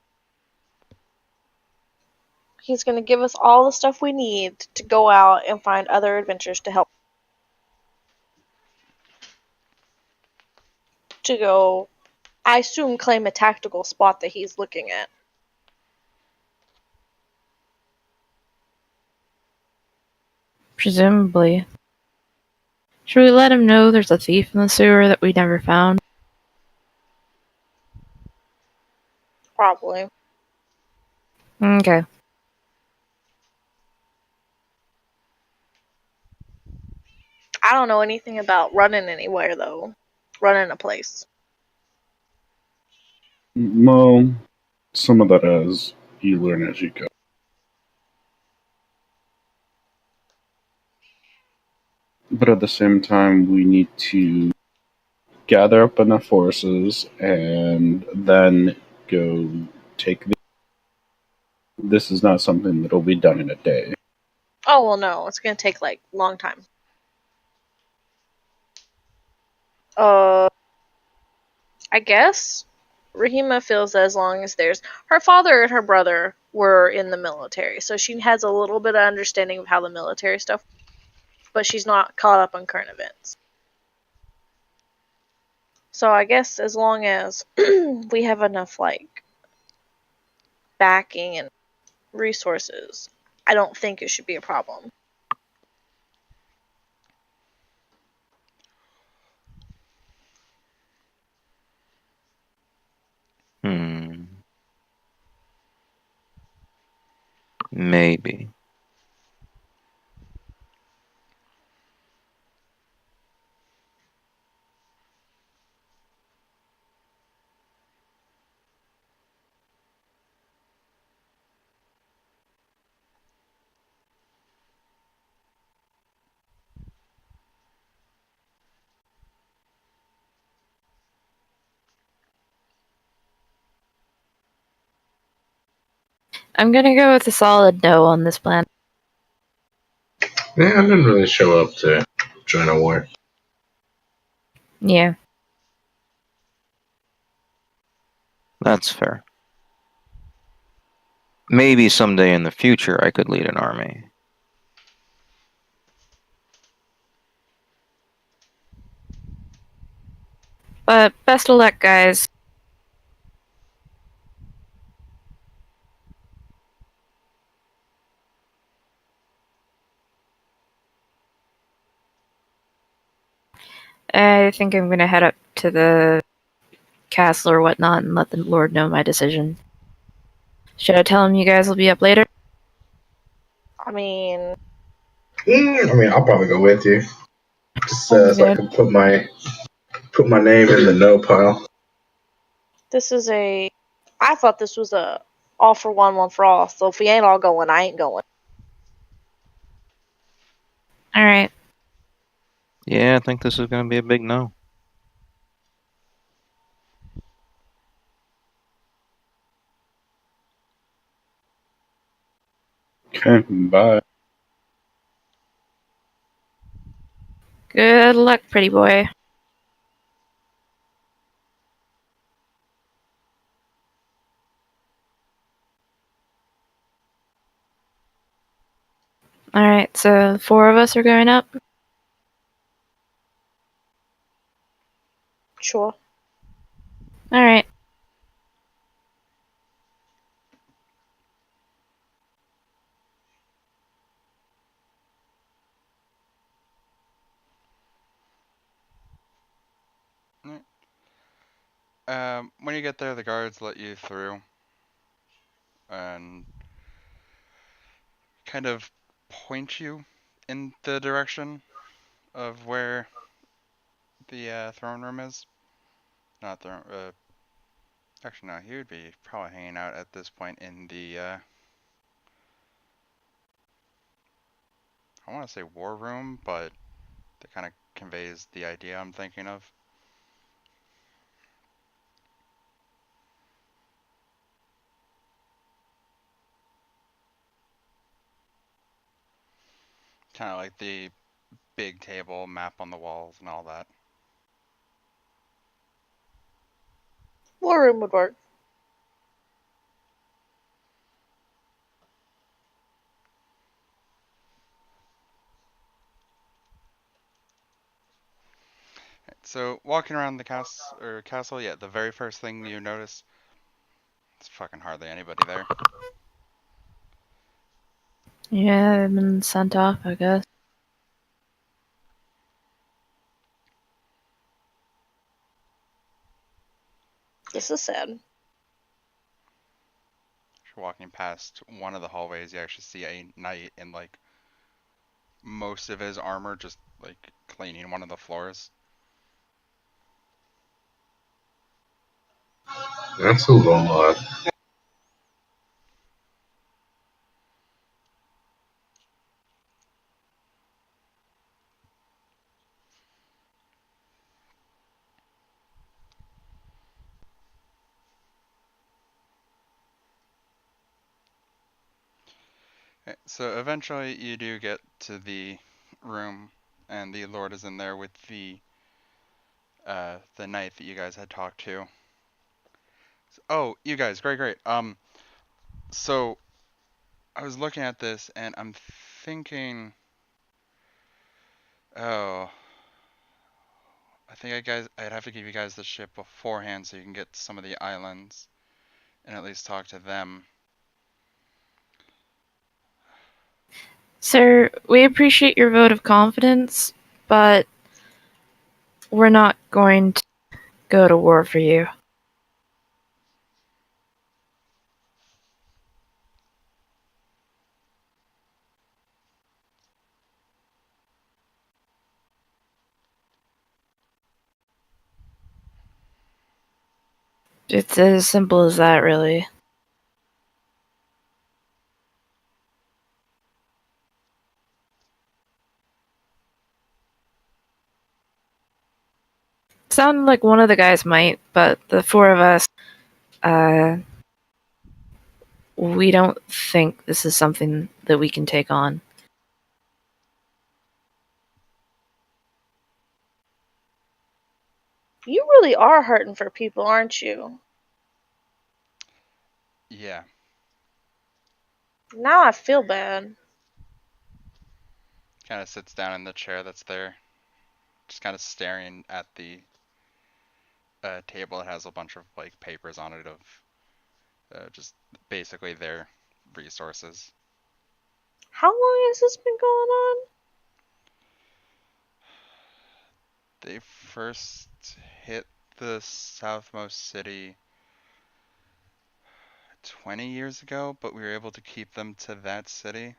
he's going to give us all the stuff we need to go out and find other adventures to help. To go, I assume, claim a tactical spot that he's looking at. Presumably. Should we let him know there's a thief in the sewer that we never found? Probably. Okay. I don't know anything about running anywhere, though. Running a place. Well, some of that is you learn as you go. But at the same time, we need to gather up enough forces and then go take the. This is not something that'll be done in a day. Oh, well, no. It's going to take, like, a long time. I guess Rahima feels that as long as there's... Her father and her brother were in the military, so she has a little bit of understanding of how the military stuff... But she's not caught up on current events. So I guess as long as we have enough, like, backing and resources, I don't think it should be a problem. Maybe. I'm gonna go with a solid no on this plan. Yeah, I didn't really show up to join a war. Yeah. That's fair. maybe someday in the future I could lead an army. But best of luck, guys. I think I'm gonna head up to the castle or whatnot and let the Lord know my decision. Should I tell him you guys will be up later? I mean, I'll probably go with you, just Sounds so I good. can put my name in the no pile. this is a. I thought this was a all for one for all. So if we ain't all going, I ain't going. Alright. Yeah, I think this is going to be a big no. Okay, bye. Good luck, pretty boy. Alright, so 4 of us are going up? Sure. Alright. When you get there, the guards let you through and kind of point you in the direction of where the throne room is. Not throne. Actually, no. He would be probably hanging out at this point in the. I want to say war room, but that kind of conveys the idea I'm thinking of. Kind of like the big table, map on the walls, and all that. War room would work. So walking around the castle, yeah, the very first thing you notice, it's fucking hardly anybody there. Yeah, I've been sent off, I guess. This is sad. As you're walking past one of the hallways, you actually see a knight in like most of his armor, just like cleaning one of the floors. That's a little odd. Okay, so eventually you do get to the room, and the Lord is in there with the knight that you guys had talked to. Oh, you guys, great. So I was looking at this, and I'm thinking, oh, I think I'd have to give you guys the ship beforehand so you can get to some of the islands and at least talk to them. Sir, we appreciate your vote of confidence, but we're not going to go to war for you. It's as simple as that, really. Sounded like one of the guys might, but the 4 of us, we don't think this is something that we can take on. You really are hurting for people, aren't you? Yeah. Now I feel bad. Kind of sits down in the chair that's there, just kind of staring at the table. It has a bunch of like papers on it of just basically their resources. How long has this been going on? They first hit the southmost city 20 years ago, but we were able to keep them to that city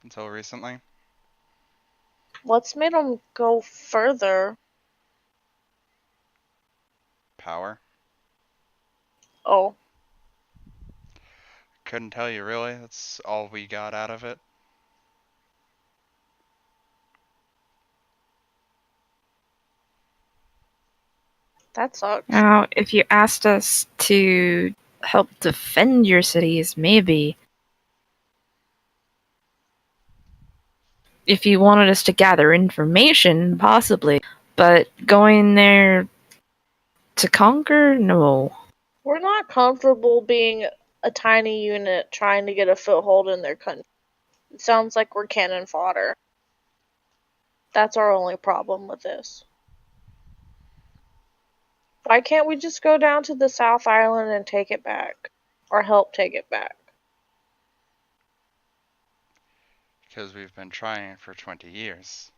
until recently. What's made them go further? Power. Oh, Couldn't tell you really. That's all we got out of it. that sucks. Now, if you asked us to help defend your cities, maybe. If you wanted us to gather information, possibly. But going there to conquer? No. We're not comfortable being a tiny unit trying to get a foothold in their country. It sounds like we're cannon fodder. That's our only problem with this. Why can't we just go down to the South Island and take it back? Or help take it back? Because we've been trying for 20 years.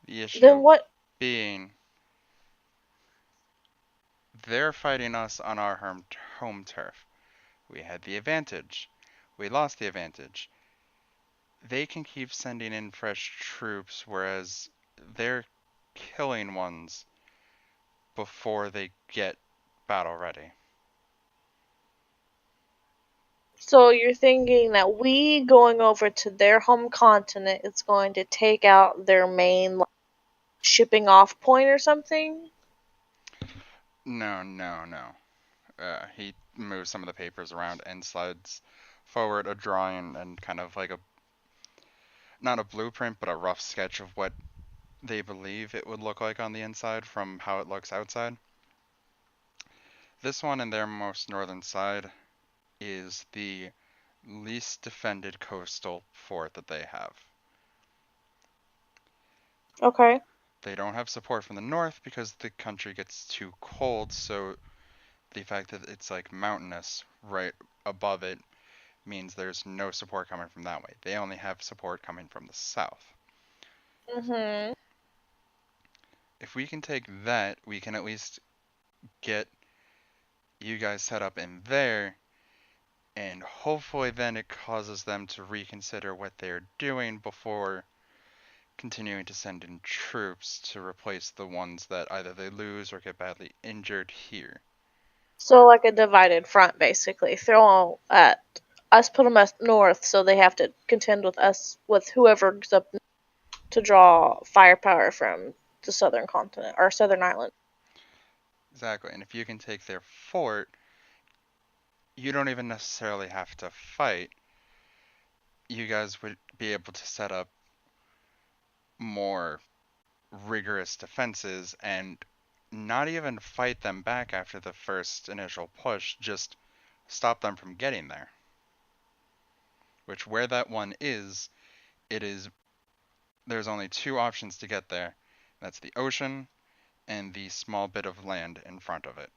The issue Then what? being they're fighting us on our home turf. We had the advantage. We lost the advantage. They can keep sending in fresh troops, whereas they're killing ones before they get battle ready. So you're thinking that we going over to their home continent is going to take out their main shipping off point or something? No. He moves some of the papers around and slides forward a drawing and kind of like not a blueprint, but a rough sketch of what they believe it would look like on the inside from how it looks outside. This one in their most northern side is the least defended coastal fort that they have. Okay. They don't have support from the north because the country gets too cold, so the fact that it's like mountainous right above it means there's no support coming from that way. They only have support coming from the south. Mm-hmm. If we can take that, we can at least get you guys set up in there, and hopefully then it causes them to reconsider what they're doing before continuing to send in troops to replace the ones that either they lose or get badly injured here. So like a divided front, basically. Throw at us, put them up north, so they have to contend with us, with whoever's up to draw firepower from the southern continent, or southern island. Exactly, and if you can take their fort, you don't even necessarily have to fight. You guys would be able to set up more rigorous defenses and not even fight them back after the first initial push, just stop them from getting there. Which, where that one is, there's only two options to get there. That's the ocean and the small bit of land in front of it.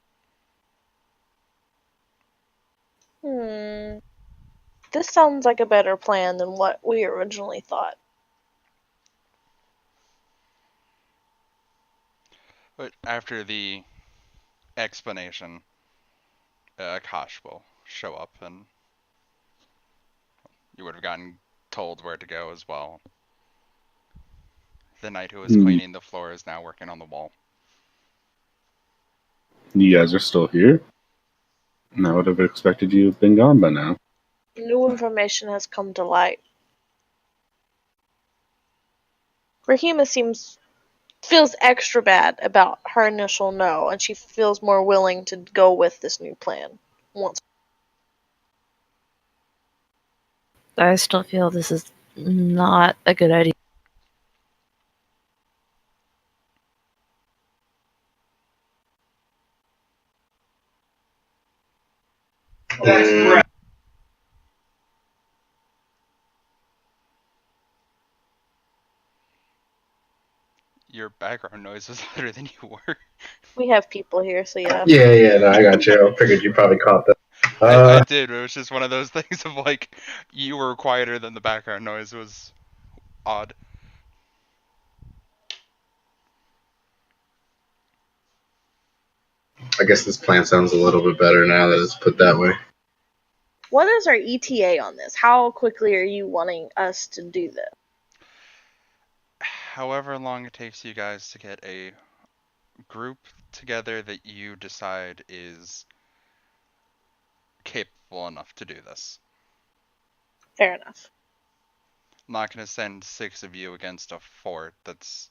This sounds like a better plan than what we originally thought. But after the explanation, Akaash will show up, and you would have gotten told where to go as well. The knight who was cleaning the floor is now working on the wall. You guys are still here? I would have expected you to have been gone by now. New information has come to light. Rahima feels extra bad about her initial no, and she feels more willing to go with this new plan once. I still feel this is not a good idea. Your background noise was louder than you were. We have people here, so yeah. Yeah, no, I got you. I figured you probably caught that. I did, but it was just one of those things of like, you were quieter than the background noise was odd. I guess this plan sounds a little bit better now that it's put that way. What is our ETA on this? How quickly are you wanting us to do this? However long it takes you guys to get a group together that you decide is capable enough to do this. Fair enough. I'm not going to send 6 of you against a fort that's,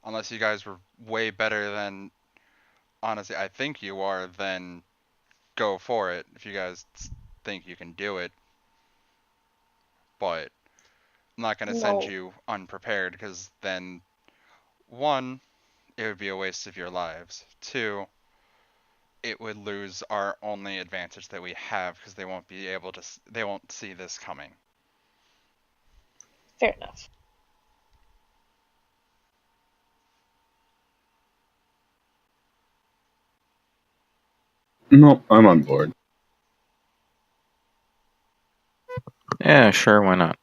unless you guys were way better than, honestly, I think you are, then go for it if you guys think you can do it. But I'm not going to send No. you unprepared, because then, 1, it would be a waste of your lives. 2, it would lose our only advantage that we have, because they won't see this coming. Fair enough. No, I'm on board. Yeah, sure, why not?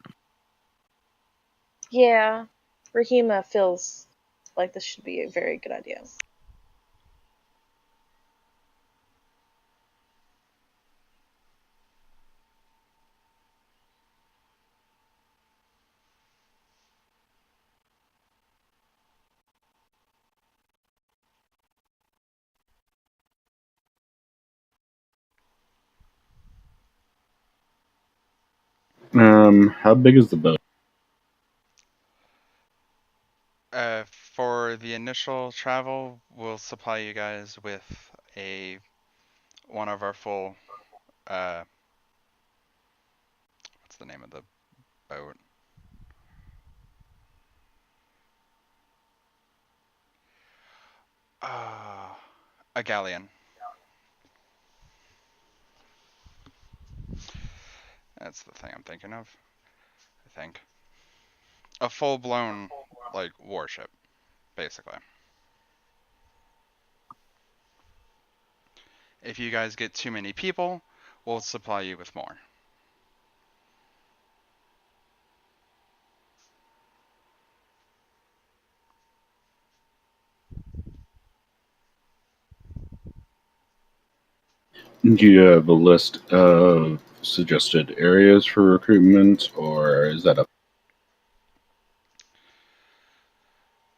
Yeah. Rahima feels like this should be a very good idea. How big is the boat? For the initial travel, we'll supply you guys with one of our full, what's the name of the boat? A galleon. That's the thing I'm thinking of, I think. A full-blown, like, warship, basically. If you guys get too many people, we'll supply you with more. Do you have a list of suggested areas for recruitment, or is that up?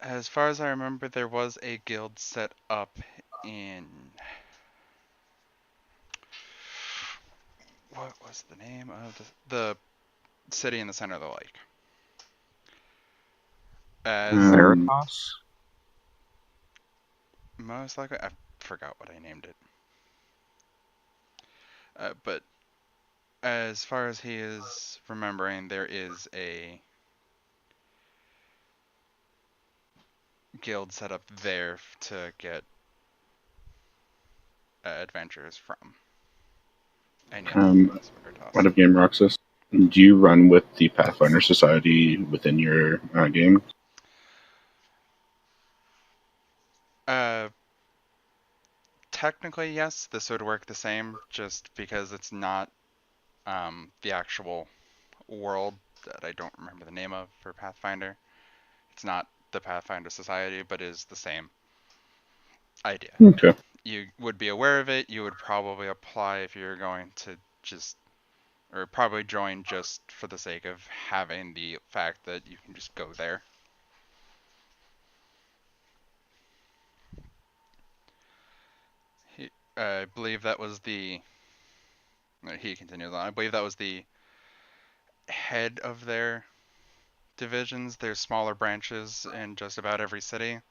As far as I remember, there was a guild set up in... What was the name of the city in the center of the lake? As Veritas? most likely, I forgot what I named it. But as far as he is remembering, there is a guild set up there to get adventurers from. And yeah, that's Veritas. Out of game Roxis? Do you run with the Pathfinder Society within your game? Technically, yes, this would work the same, just because it's not the actual world that I don't remember the name of for Pathfinder. It's not the Pathfinder Society, but is the same idea. Okay. You would be aware of it. You would probably apply if you're going to or probably join just for the sake of having the fact that you can just go there. I believe that was he continues on, I believe that was the head of their divisions. There's smaller branches in just about every city.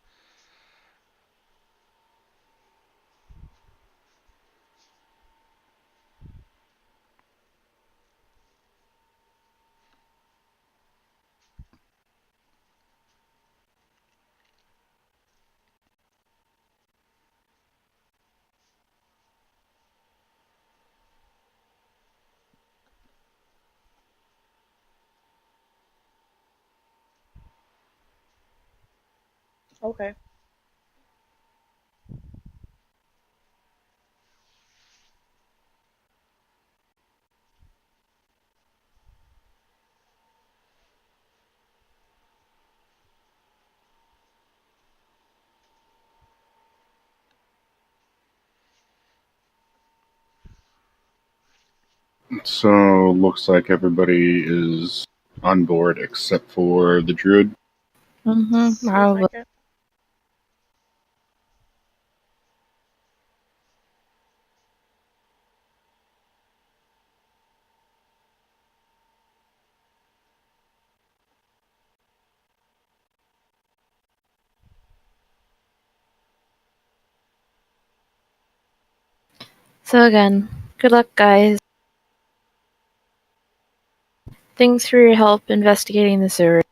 Okay. So looks like everybody is on board except for the druid. Mm-hmm. Seems Probably. like it. So again, good luck, guys. Thanks for your help investigating the sewer.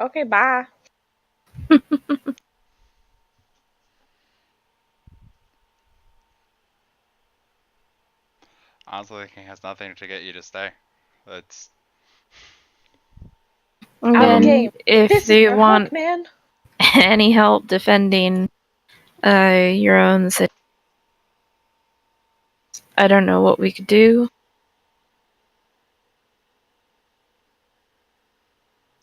Okay, bye. Honestly, the king has nothing to get you to stay. That's Out of Again, game. if This is they your want hook, man. any help defending your own city, I don't know what we could do.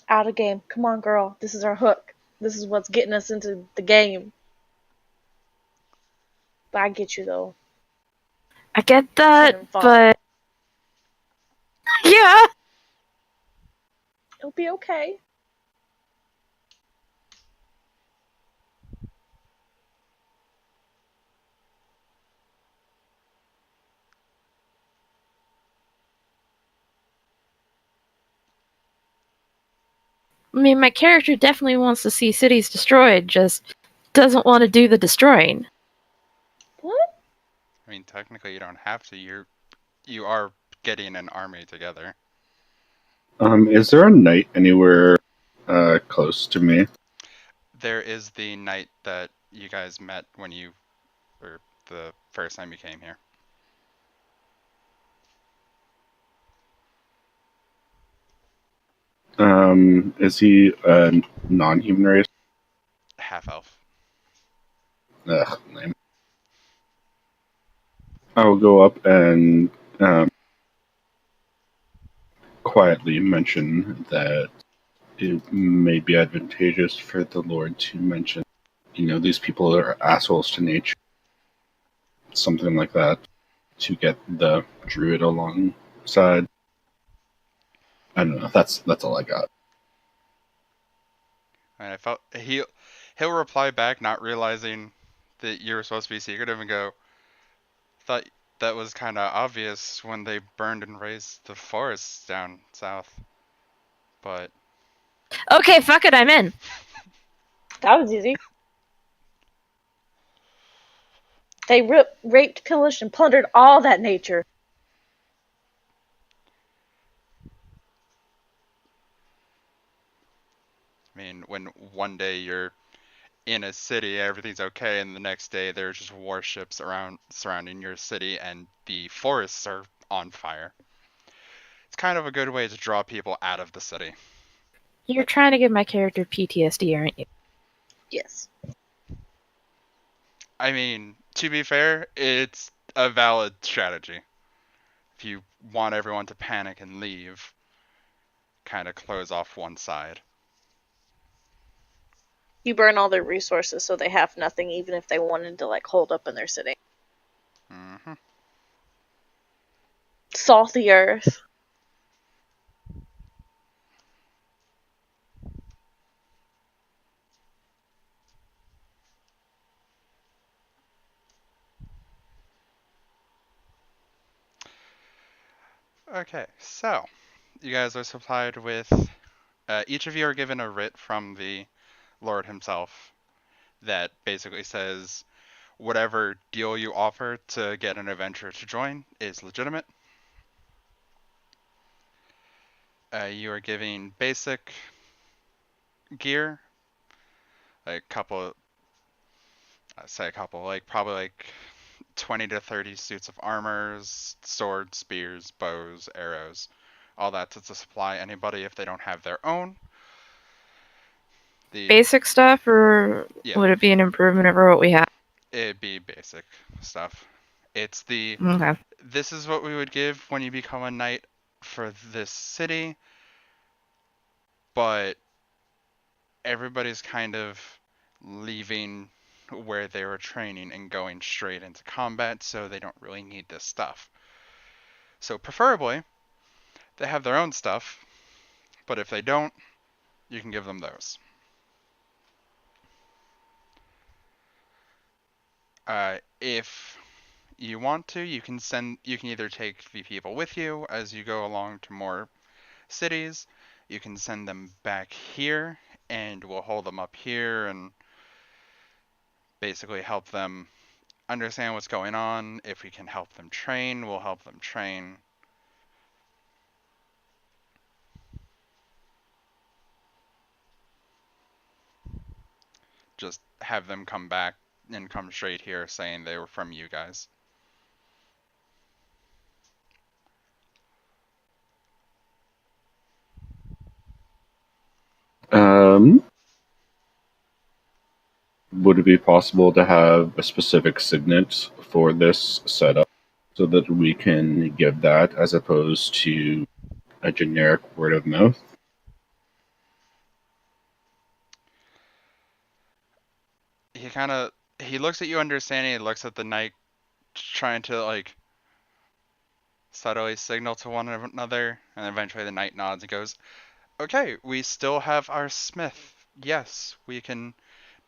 Out of game. Come on, girl. This is our hook. This is what's getting us into the game. But I get you though. I get that, Having fun. but yeah. It'll be okay. I mean, my character definitely wants to see cities destroyed, just doesn't want to do the destroying. What? I mean, technically you don't have to. You are getting an army together. Is there a knight anywhere close to me? There is the knight that you guys met when you, or the first time you came here. Is he a non-human race? Half elf. Ugh, lame. I will go up and quietly mention that it may be advantageous for the Lord to mention, these people are assholes to nature. Something like that, to get the druid alongside. I don't know. That's all I got. And I felt he'll reply back, not realizing that you were supposed to be secretive, and go, "Thought that was kind of obvious when they burned and razed the forests down south." But Okay, fuck it, I'm in. That was easy. They raped, pillaged, and plundered all that nature. I mean, when one day you're in a city, everything's okay, and the next day there's just warships around surrounding your city, and the forests are on fire. It's kind of a good way to draw people out of the city. You're trying to give my character PTSD, aren't you? Yes. I mean, to be fair, it's a valid strategy. If you want everyone to panic and leave, kind of close off one side. You burn all their resources so they have nothing, even if they wanted to hold up in their city. Mm-hmm. Salt the earth. Okay, so you guys are supplied with. Each of you are given a writ from the Lord himself that basically says, whatever deal you offer to get an adventurer to join is legitimate. You are giving basic gear, like like probably like 20 to 30 suits of armors, swords, spears, bows, arrows, all that to supply anybody if they don't have their own. Basic stuff, or Yeah. would it be an improvement over what we have? It'd be basic stuff. It's the Okay. this is what we would give when you become a knight for this city, but everybody's kind of leaving where they were training and going straight into combat, so they don't really need this stuff. So preferably, they have their own stuff, but if they don't, you can give them those. If you want to, you can either take the people with you as you go along to more cities. You can send them back here, and we'll hold them up here and basically help them understand what's going on. If we can help them train, we'll help them train. Just have them come back and come straight here saying they were from you guys. Would it be possible to have a specific signet for this setup so that we can give that as opposed to a generic word of mouth? He looks at you understanding, he looks at the knight trying to like subtly signal to one another, and eventually the knight nods and goes, okay, we still have our smith. Yes, we can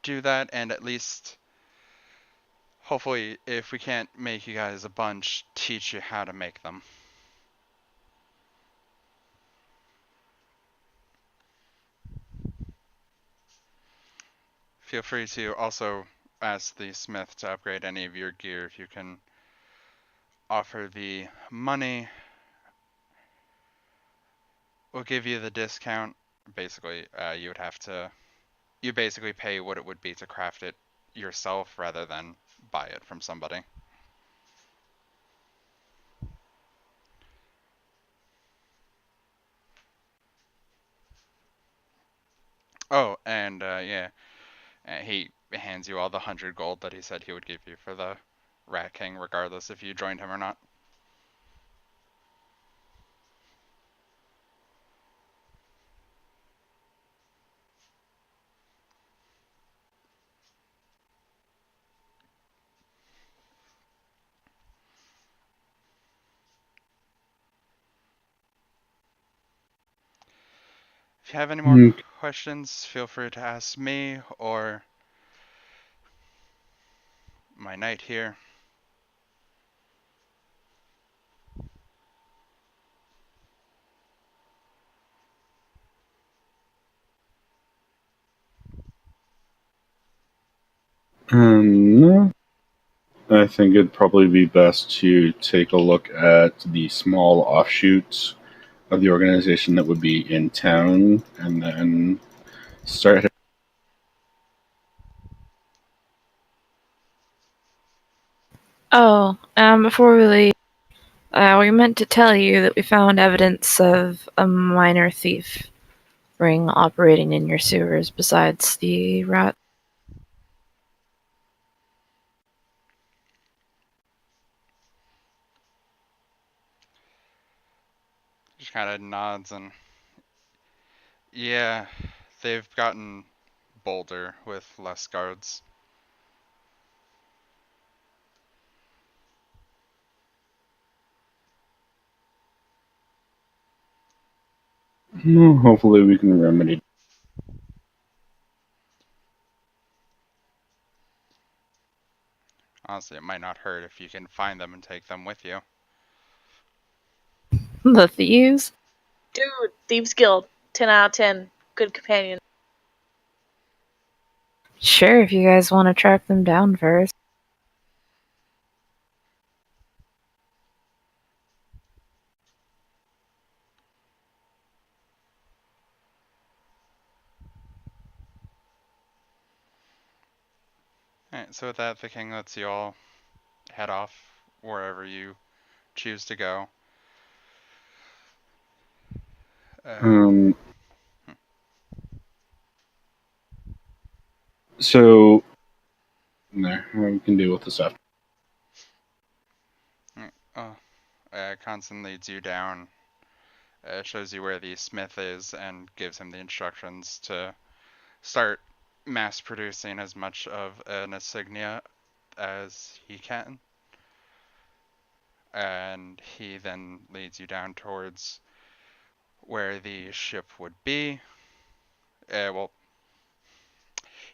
do that, and at least, hopefully, if we can't make you guys a bunch, teach you how to make them. Feel free to also ask the smith to upgrade any of your gear if you can offer the money. We'll give you the discount. Basically, you basically pay what it would be to craft it yourself rather than buy it from somebody. Oh, and yeah, he hands you all the 100 gold that he said he would give you for the Rat King, regardless if you joined him or not. If you have any more questions, feel free to ask me or my knight here. No. I think it'd probably be best to take a look at the small offshoots of the organization that would be in town and then start. Oh, before we leave, we meant to tell you that we found evidence of a minor thief ring operating in your sewers besides the rat. Just kind of nods and yeah, they've gotten bolder with less guards. Hopefully we can remedy. Honestly, it might not hurt if you can find them and take them with you. The thieves? Dude, Thieves Guild, 10 out of 10. Good companion. Sure, if you guys want to track them down first. Alright, so with that, the king lets you all head off wherever you choose to go. So, there, we can deal with this after. Constant leads you down, shows you where the smith is, and gives him the instructions to start mass producing as much of an insignia as he can. And he then leads you down towards where the ship would be. Well,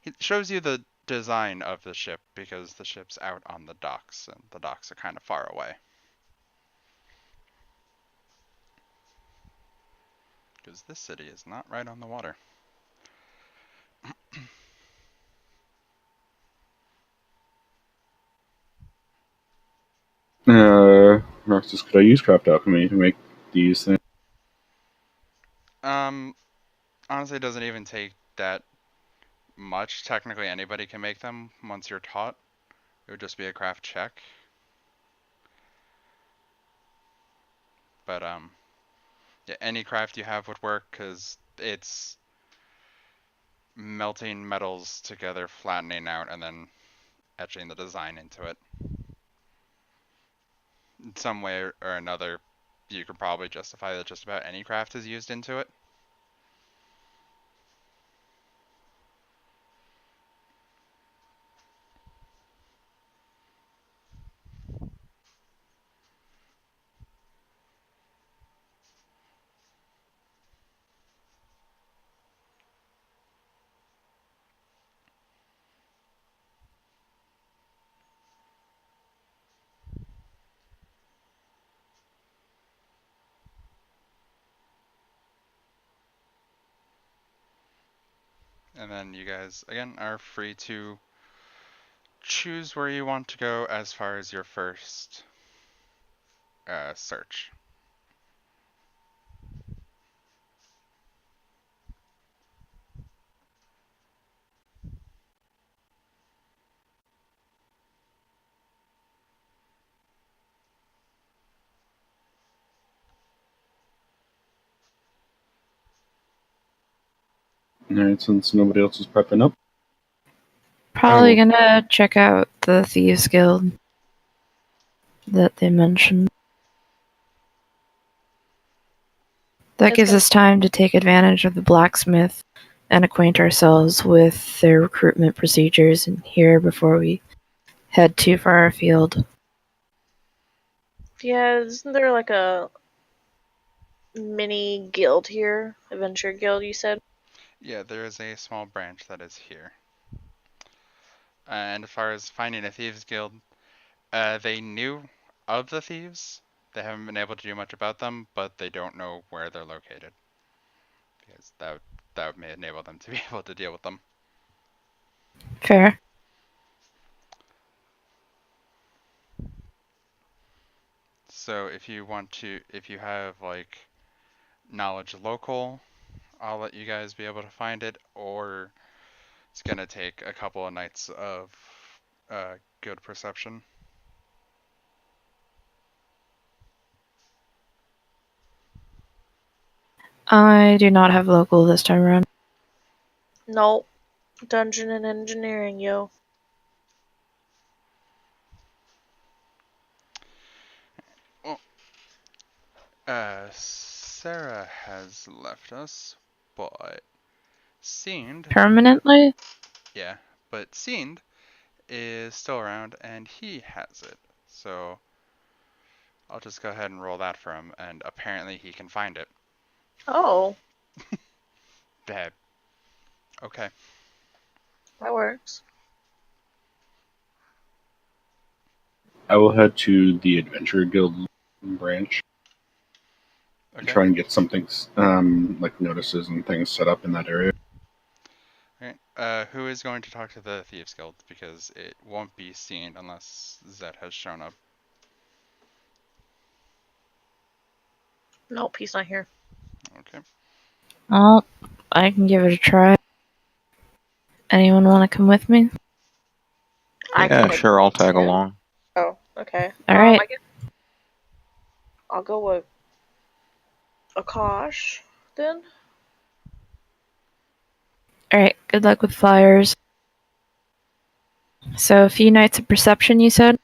he shows you the design of the ship because the ship's out on the docks, and the docks are kind of far away. Because this city is not right on the water. Roxis, could I use craft alchemy to make these things? Honestly, it doesn't even take that much. Technically, anybody can make them once you're taught. It would just be a craft check. But, yeah, any craft you have would work, because it's melting metals together, flattening out, and then etching the design into it. In some way or another, you could probably justify that just about any craft is used into it. And then you guys, again, are free to choose where you want to go as far as your first search. Alright, since nobody else is prepping up. Probably Oh. gonna check out the Thieves Guild that they mentioned. That gives us time to take advantage of the blacksmith and acquaint ourselves with their recruitment procedures in here before we head too far afield. Yeah, isn't there like a mini guild here? Adventure guild, you said? Yeah, there is a small branch that is here. And as far as finding a thieves guild, they knew of the thieves. They haven't been able to do much about them, but they don't know where they're located. Because that may enable them to be able to deal with them. Fair. So if you have like knowledge local, I'll let you guys be able to find it, or it's gonna take a couple of nights of good perception. I do not have local this time around. Nope. Dungeon and engineering, yo. Well, Sarah has left us, but Siind, Permanently? yeah, but Siind is still around and he has it. So I'll just go ahead and roll that for him, and apparently he can find it. Oh. Bad. Okay. That works. I will head to the Adventure Guild branch and try and get some things, like notices and things set up in that area. Alright, who is going to talk to the Thieves Guild? Because it won't be seen unless Zed has shown up. Nope, he's not here. Okay. Well, I can give it a try. Anyone want to come with me? I Yeah, can sure, I'll tag attend. along. Oh, okay. All right. I guess I'll go with Akaash then. All right. Good luck with flyers. So a few nights of perception, you said?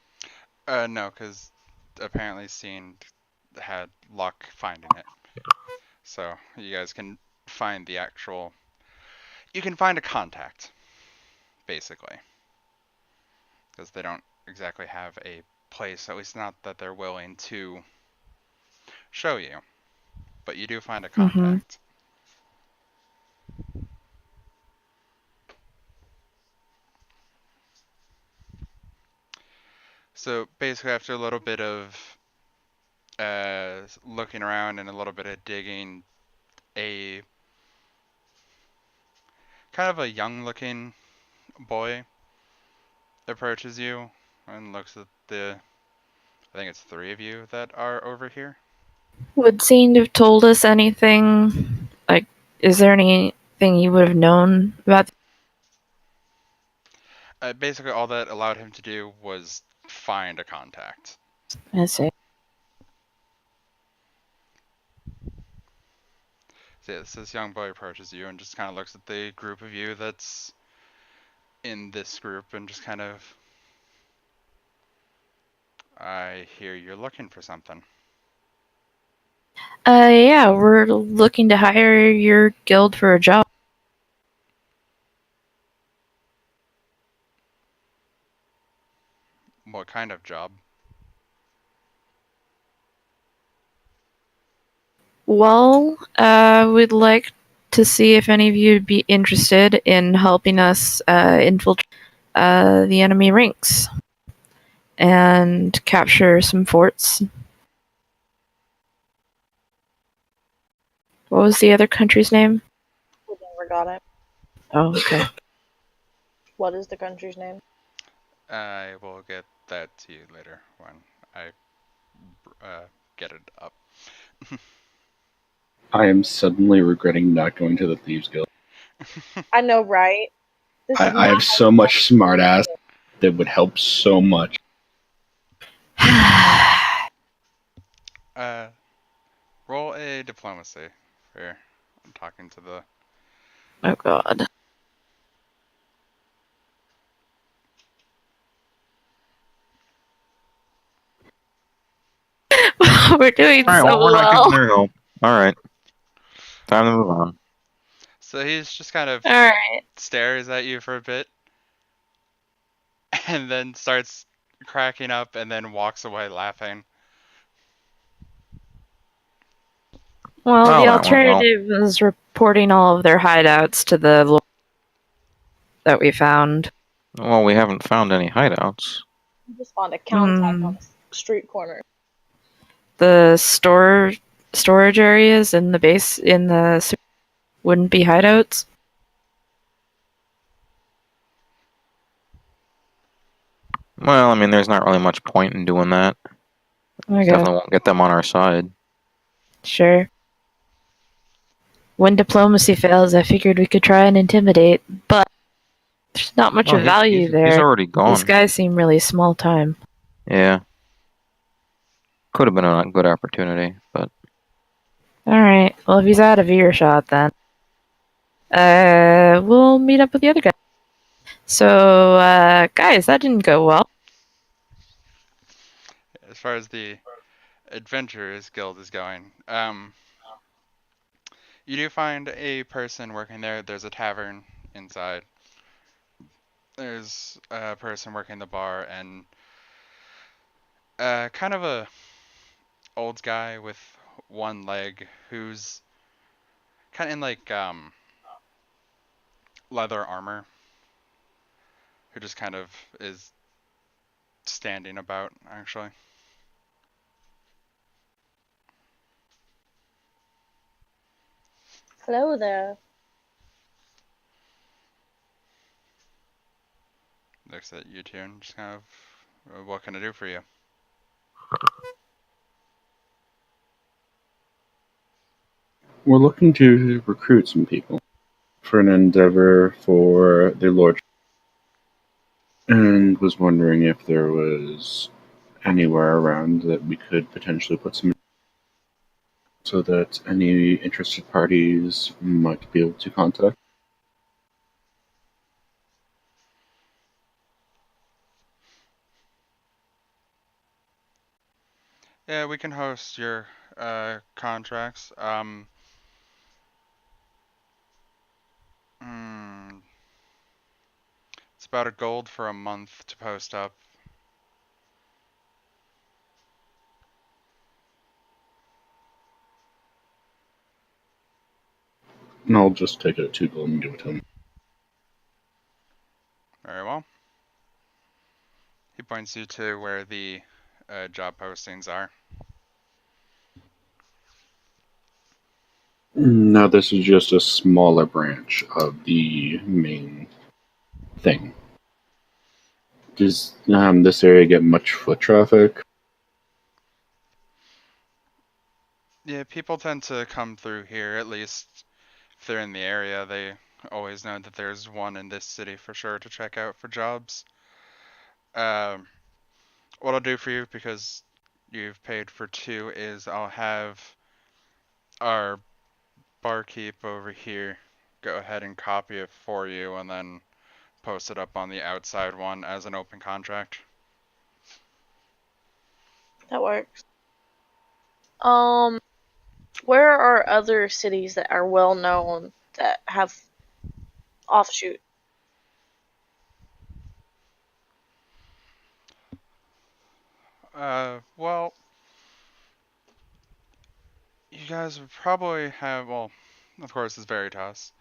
No, because apparently Siind had luck finding it. So you guys can find the actual. You can find a contact, basically, because they don't exactly have a place. At least not that they're willing to show you. But you do find a contact. So basically, after a little bit of looking around and a little bit of digging, a kind of a young-looking boy approaches you and looks at I think it's 3 of you that are over here. Would Siind have told us anything? Like, is there anything you would have known about? Basically, all that allowed him to do was find a contact. I see. So yes, this young boy approaches you and just kind of looks at the group of you that's in this group and just kind of, I hear you're looking for something. Yeah, we're looking to hire your guild for a job. What kind of job? Well, we'd like to see if any of you would be interested in helping us infiltrate the enemy ranks and capture some forts. What was the other country's name? We never got it. Oh, okay. What is the country's name? I will get that to you later when I get it up. I am suddenly regretting not going to the Thieves Guild. I know, right? This is I not have so much smart ass that would help so much. Roll a diplomacy for talking to the. Oh god. We're doing Alright, so well, we're not well. getting their help. Alright. Time to move on. So he's just kind of Alright. stares at you for a bit, and then starts cracking up, and then walks away laughing. Well, Oh, the that went well. alternative was reporting all of their hideouts to the lord that we found. Well, we haven't found any hideouts. We just found a contact on a street corner. The storage areas in the base in the wouldn't be hideouts. Well, I mean, there's not really much point in doing that. Okay. Definitely won't get them on our side. Sure. When diplomacy fails, I figured we could try and intimidate, but there's not much of value there. He's already gone. These guys seem really small time. Yeah. Could have been a good opportunity, but. Alright, well, if he's out of earshot, then. We'll meet up with the other guy. So, guys, that didn't go well. As far as the Adventurers Guild is going, you do find a person working there. There's a tavern inside. There's a person working the bar, and kind of a old guy with one leg who's kind of in like leather armor, who just kind of is standing about, actually. Hello there. Looks at you two and just kind of, what can I do for you? We're looking to recruit some people for an endeavor for the Lord. and was wondering if there was anywhere around that we could potentially put some, so that any interested parties might be able to contact. Yeah, we can host your contracts. It's about a gold for a month to post up. And I'll just take it at 2 gold and give it to him. Very well. He points you to where the job postings are. Now, this is just a smaller branch of the main thing. Does this area get much foot traffic? Yeah, people tend to come through here, at least if they're in the area. They always know that there's one in this city for sure to check out for jobs. What I'll do for you, because you've paid for 2, is I'll have our barkeep over here go ahead and copy it for you and then post it up on the outside one as an open contract. That works. Where are other cities that are well known that have offshoot? Well, you guys would probably have, well, of course, it's Veritas.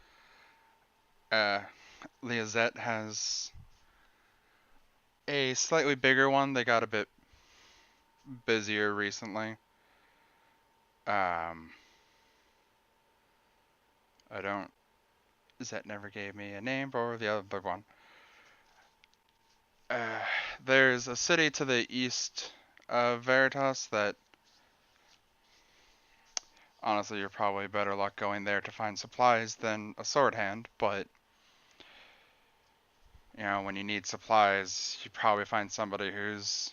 Liazette has a slightly bigger one. They got a bit busier recently. I don't, Zet never gave me a name for the other one. There's a city to the east of Veritas that, honestly, you're probably better luck going there to find supplies than a sword hand, but you know, when you need supplies, you probably find somebody who's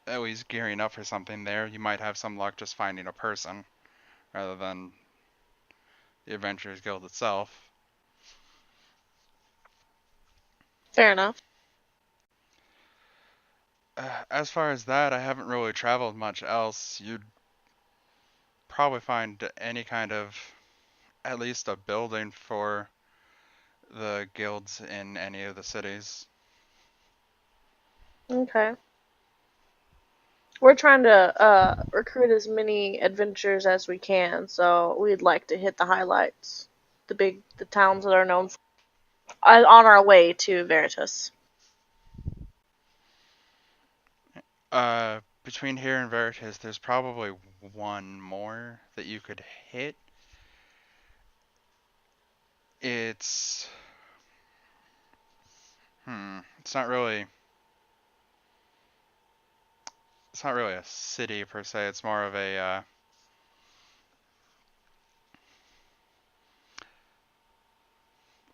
at least gearing up for something there. You might have some luck just finding a person rather than the Adventurers Guild itself. Fair enough. As far as that, I haven't really traveled much else. You'd probably find any kind of, at least a building for the guilds in any of the cities. Okay. We're trying to recruit as many adventurers as we can, so we'd like to hit the highlights, the towns that are known for, on our way to Veritas. Between here and Veritas, there's probably one more that you could hit. It's it's not really a city per se. It's more of a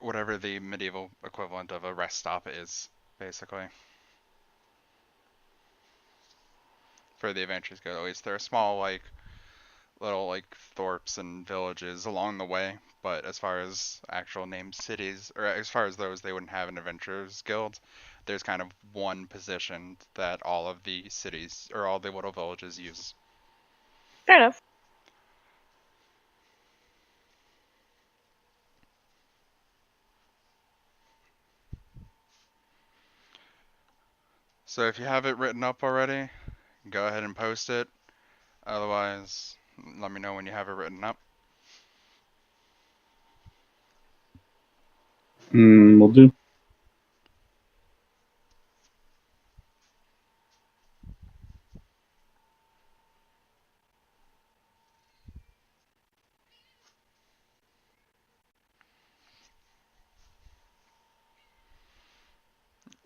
whatever the medieval equivalent of a rest stop is, basically. For the Adventurers Guild, at least there are small little thorps and villages along the way, but as far as actual named cities, or as far as those, they wouldn't have an Adventurers Guild. There's kind of one position that all of the cities or all the little villages use. Fair enough. So if you have it written up already, go ahead and post it. Otherwise, let me know when you have it written up. Will do.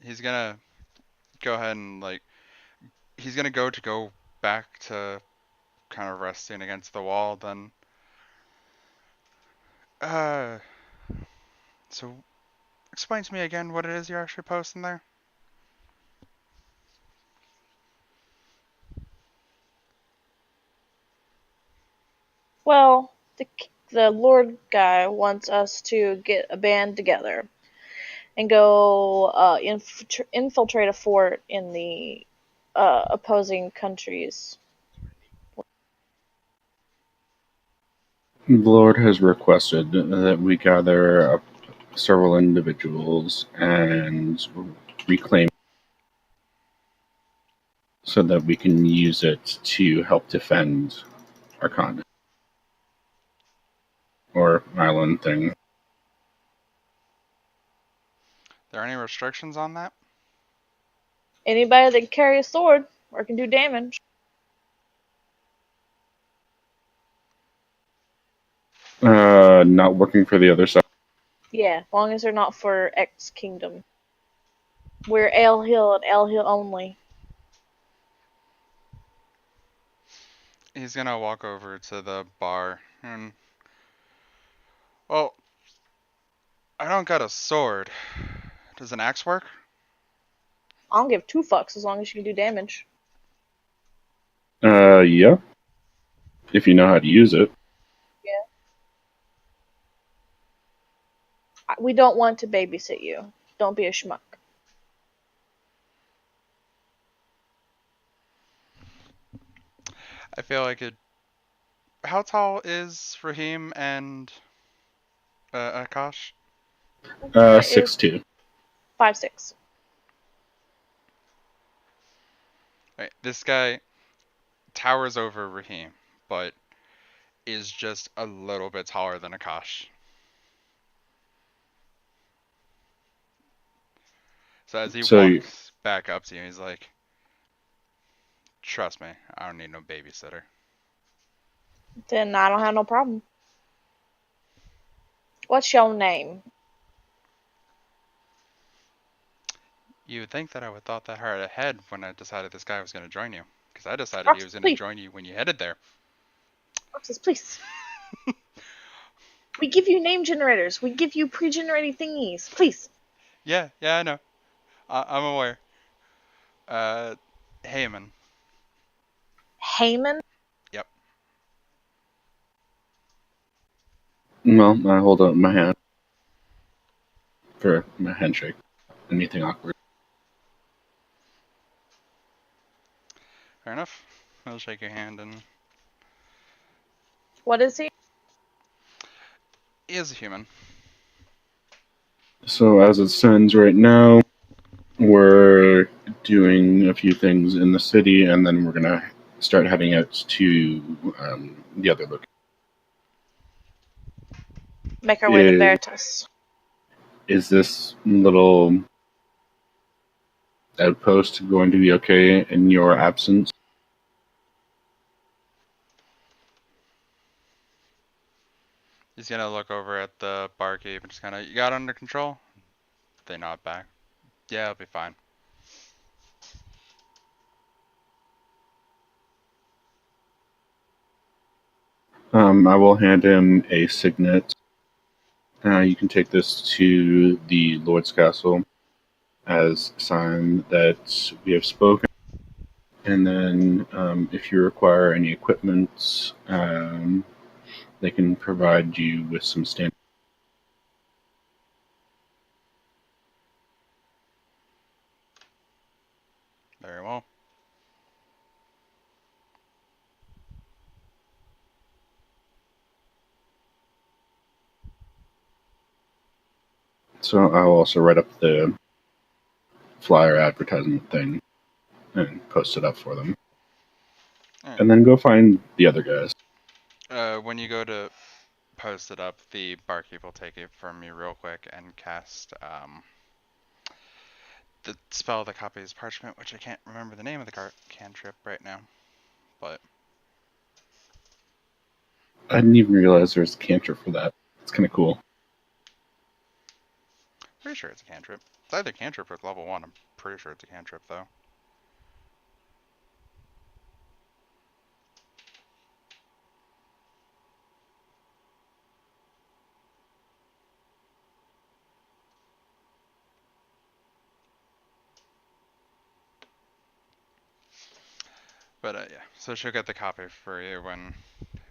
He's gonna go ahead and he's gonna go back to kind of resting against the wall. Then, so explain to me again what it is you're actually posting there. Well, the Lord guy wants us to get a band together and go infiltrate a fort in the opposing countries. The Lord has requested that we gather several individuals and reclaim so that we can use it to help defend our continent or island thing. There any restrictions on that? Anybody that can carry a sword or can do damage. Not working for the other side. Yeah, as long as they're not for X Kingdom. We're Aelhill and Aelhill only. He's gonna walk over to the bar and, well, I don't got a sword. Does an axe work? I don't give two fucks as long as you can do damage. Yeah. If you know how to use it. We don't want to babysit you. Don't be a schmuck. I feel like it. How tall is Rahim and Akaash? Is 6'2". 5'6". Right, this guy towers over Rahim, but is just a little bit taller than Akaash. So as he walks back up to you, he's like, "Trust me, I don't need no babysitter." Then I don't have no problem. What's your name? You would think that I would thought that hard ahead when I decided this guy was going to join you, because I decided he Roxis, was going to please. join you when you headed there. Roxis, please. We give you name generators. We give you pre-generated thingies. Please. Yeah, I know. I'm aware. Heyman. Heyman? Yep. Well, I hold up my hand for my handshake. Anything awkward. Fair enough. I'll shake your hand, and What is he? he is a human. So as it stands right now, we're doing a few things in the city, and then we're gonna start heading out to the other location. Make our way to Veritas. Is this little outpost going to be okay in your absence? He's gonna look over at the barkeep and just kind of, "You got it under control?" They nod back. "Yeah, it'll be fine." I will hand him a signet. You can take this to the Lord's Castle as a sign that we have spoken. And then if you require any equipment, they can provide you with some standard. Very well. So I'll also write up the flyer advertisement thing and post it up for them. Alright. And then go find the other guys. When you go to post it up, the barkeep will take it from you real quick and cast the spell that copies parchment, which I can't remember the name of the cantrip right now, but I didn't even realize there's a cantrip for that. It's kind of cool. pretty sure it's a cantrip. It's either cantrip or level 1. I'm pretty sure it's a cantrip, though. But yeah, so she'll get the copy for you when,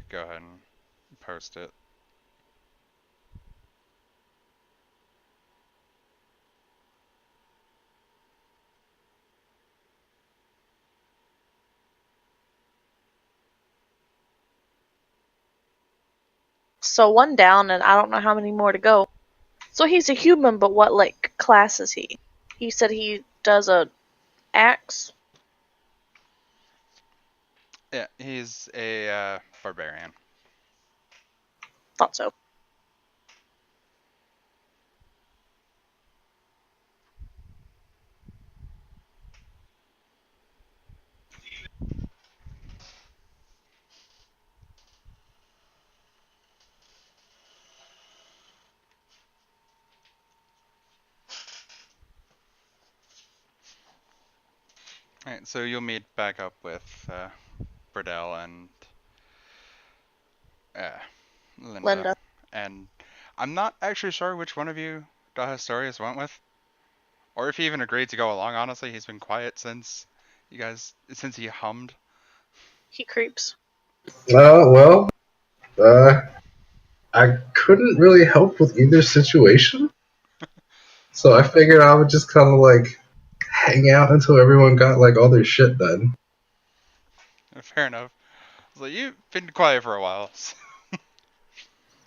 go ahead and post it. So one down, and I don't know how many more to go. So he's a human, but what like class is he? He said he does a axe. Yeah, he's a barbarian. Thought so. Alright, so you'll meet back up with Briddell and Linda. And I'm not actually sure which one of you Dahistorius went with. Or if he even agreed to go along, honestly. He's been quiet since he hummed. He creeps. Well, I couldn't really help with either situation. So I figured I would just kind of like hang out until everyone got like all their shit done. Fair enough. So you've been quiet for a while.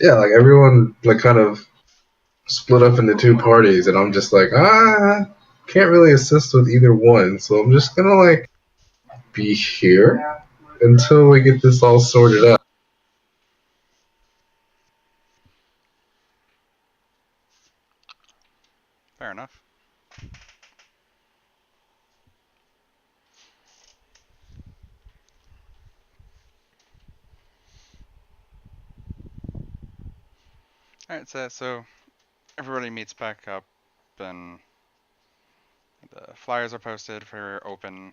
Yeah, like everyone like kind of split up into two parties, and I'm just like, can't really assist with either one, so I'm just gonna like be here until we get this all sorted out. Fair enough. Alright, so everybody meets back up, and the flyers are posted for open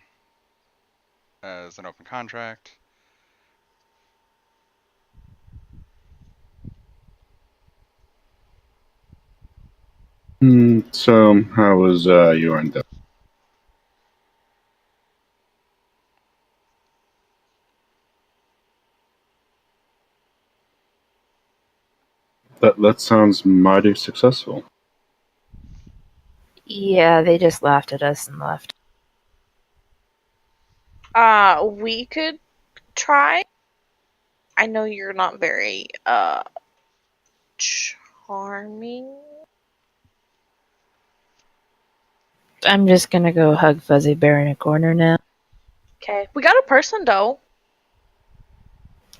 as an open contract. So, how was your endeavor? That sounds mighty successful. Yeah, they just laughed at us and left. We could try. I know you're not very charming. I'm just gonna go hug Fuzzybear in a corner now. Okay, we got a person though.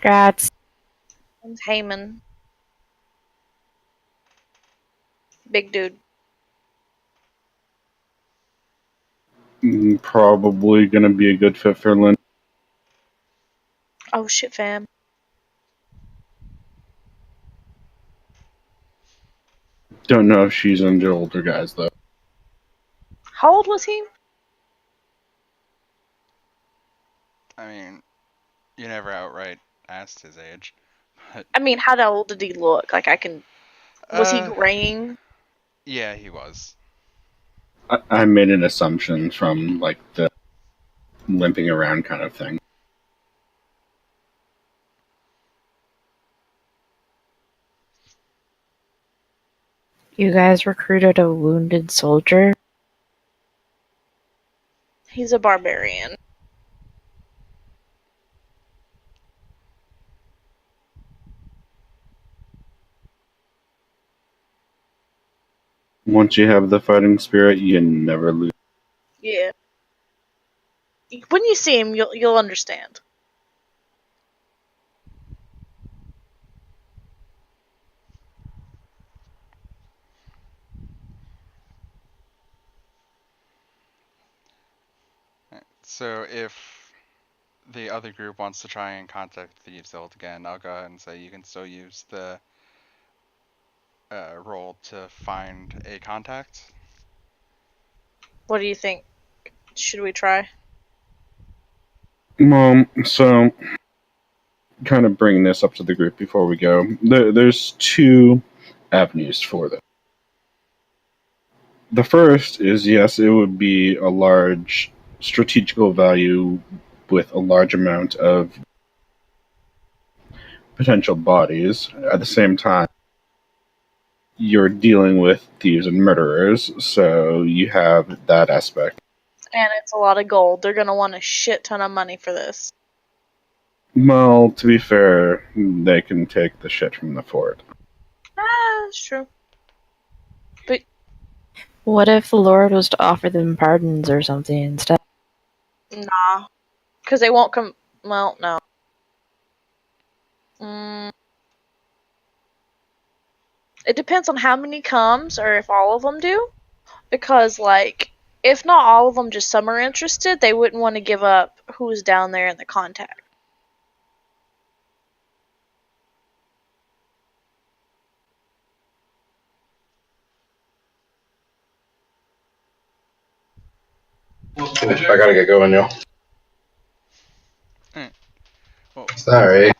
Grats. It's Heyman. Big dude. Probably gonna be a good fit for Lynn. Oh shit, fam. Don't know if she's into older guys though. How old was he? I mean, you never outright asked his age. But, I mean, how old did he look? Like, was he graying? Yeah, he was. I made an assumption from like the limping around kind of thing. You guys recruited a wounded soldier? He's a barbarian. Once you have the fighting spirit, you never lose. Yeah. When you see him, you'll understand. So if the other group wants to try and contact Thieves Guild again, I'll go ahead and say you can still use the roll to find a contact. What do you think? Should we try? Well, so kind of bringing this up to the group before we go. There's two avenues for this. The first is yes, it would be a large strategical value with a large amount of potential bodies. At the same time, you're dealing with thieves and murderers, so you have that aspect. And it's a lot of gold. They're gonna want a shit ton of money for this. Well, to be fair, they can take the shit from the fort. That's true. What if the Lord was to offer them pardons or something instead? Nah. Because they won't come. Well, no. It depends on how many comes, or if all of them do. Because, like, if not all of them, just some are interested, they wouldn't want to give up who's down there in the contact. I gotta get going, y'all. Well, Sorry.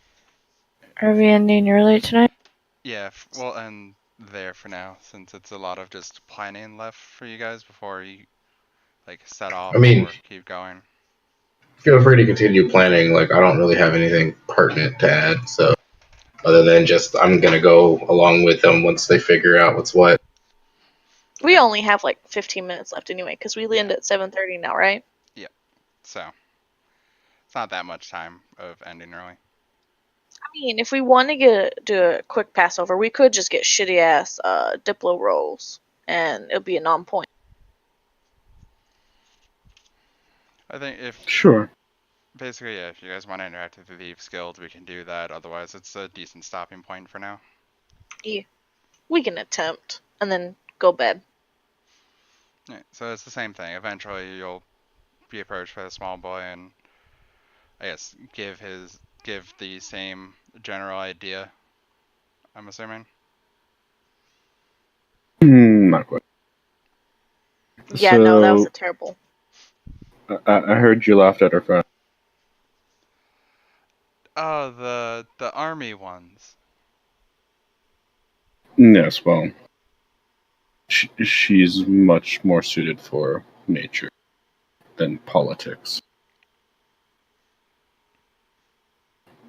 Are we ending early tonight? yeah, we'll end there for now, since it's a lot of just planning left for you guys before you, like, set off I mean, or keep going. feel free to continue planning. Like, I don't really have anything pertinent to add, so other than just I'm gonna go along with them once they figure out what's what. We only have, like, 15 minutes left anyway, because we end Yeah. at 7:30 now, right? So, it's not that much time of ending early. I mean, if we want to do a quick Passover, we could just get shitty ass Diplo rolls, and it'll be a non-point. I think if, Sure. basically, yeah, if you guys want to interact with the Thieves Guild, we can do that. Otherwise, it's a decent stopping point for now. Yeah, we can attempt, and then go bed. Yeah, so it's the same thing. Eventually, you'll be approached by a small boy and, I guess, give the same general idea, I'm assuming. Not quite. Yeah, no, that was So, a terrible. I heard you laughed at her friend. Oh, the army ones. Yes, well, she's much more suited for nature than politics.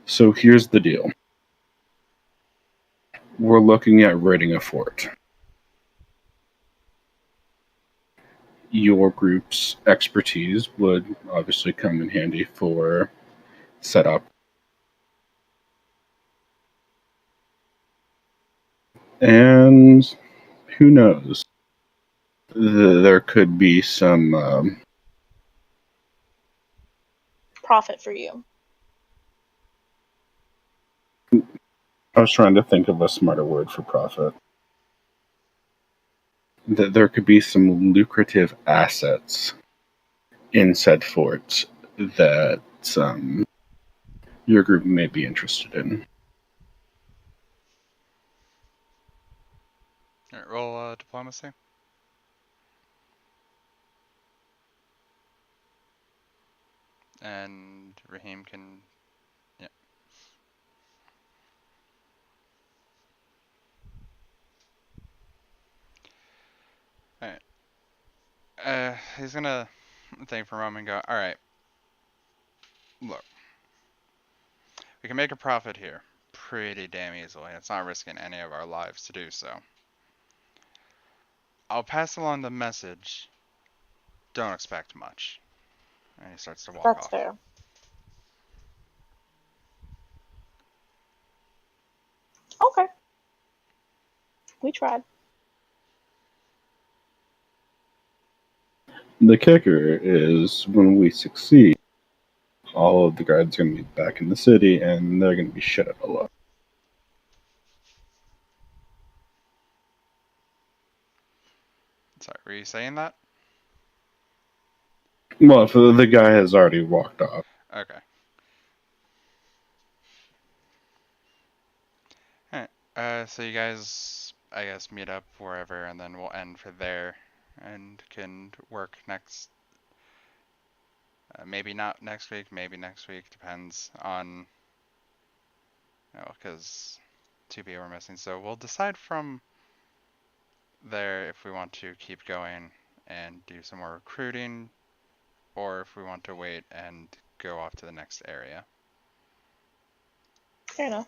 So here's the deal. We're looking at raiding a fort. Your group's expertise would obviously come in handy for setup. And who knows? There could be some Profit for you. I was trying to think of a smarter word for profit. There could be some lucrative assets in said forts that your group may be interested in. Alright, roll diplomacy. And Rahim can, yeah. Alright. He's gonna think for a moment and go, alright, look. We can make a profit here pretty damn easily. It's not risking any of our lives to do so. I'll pass along the message. Don't expect much. And he starts to walk That's off. fair. Okay. We tried. The kicker is when we succeed, all of the guards are going to be back in the city and they're going to be shit at a lot. Sorry, were you saying that? Well, if the guy has already walked off. Okay. Alright, so you guys, I guess, meet up wherever, and then we'll end for there, and can work next, maybe not next week, maybe next week, depends on, because 2 people are missing, so we'll decide from there if we want to keep going and do some more recruiting, or if we want to wait and go off to the next area. Fair enough.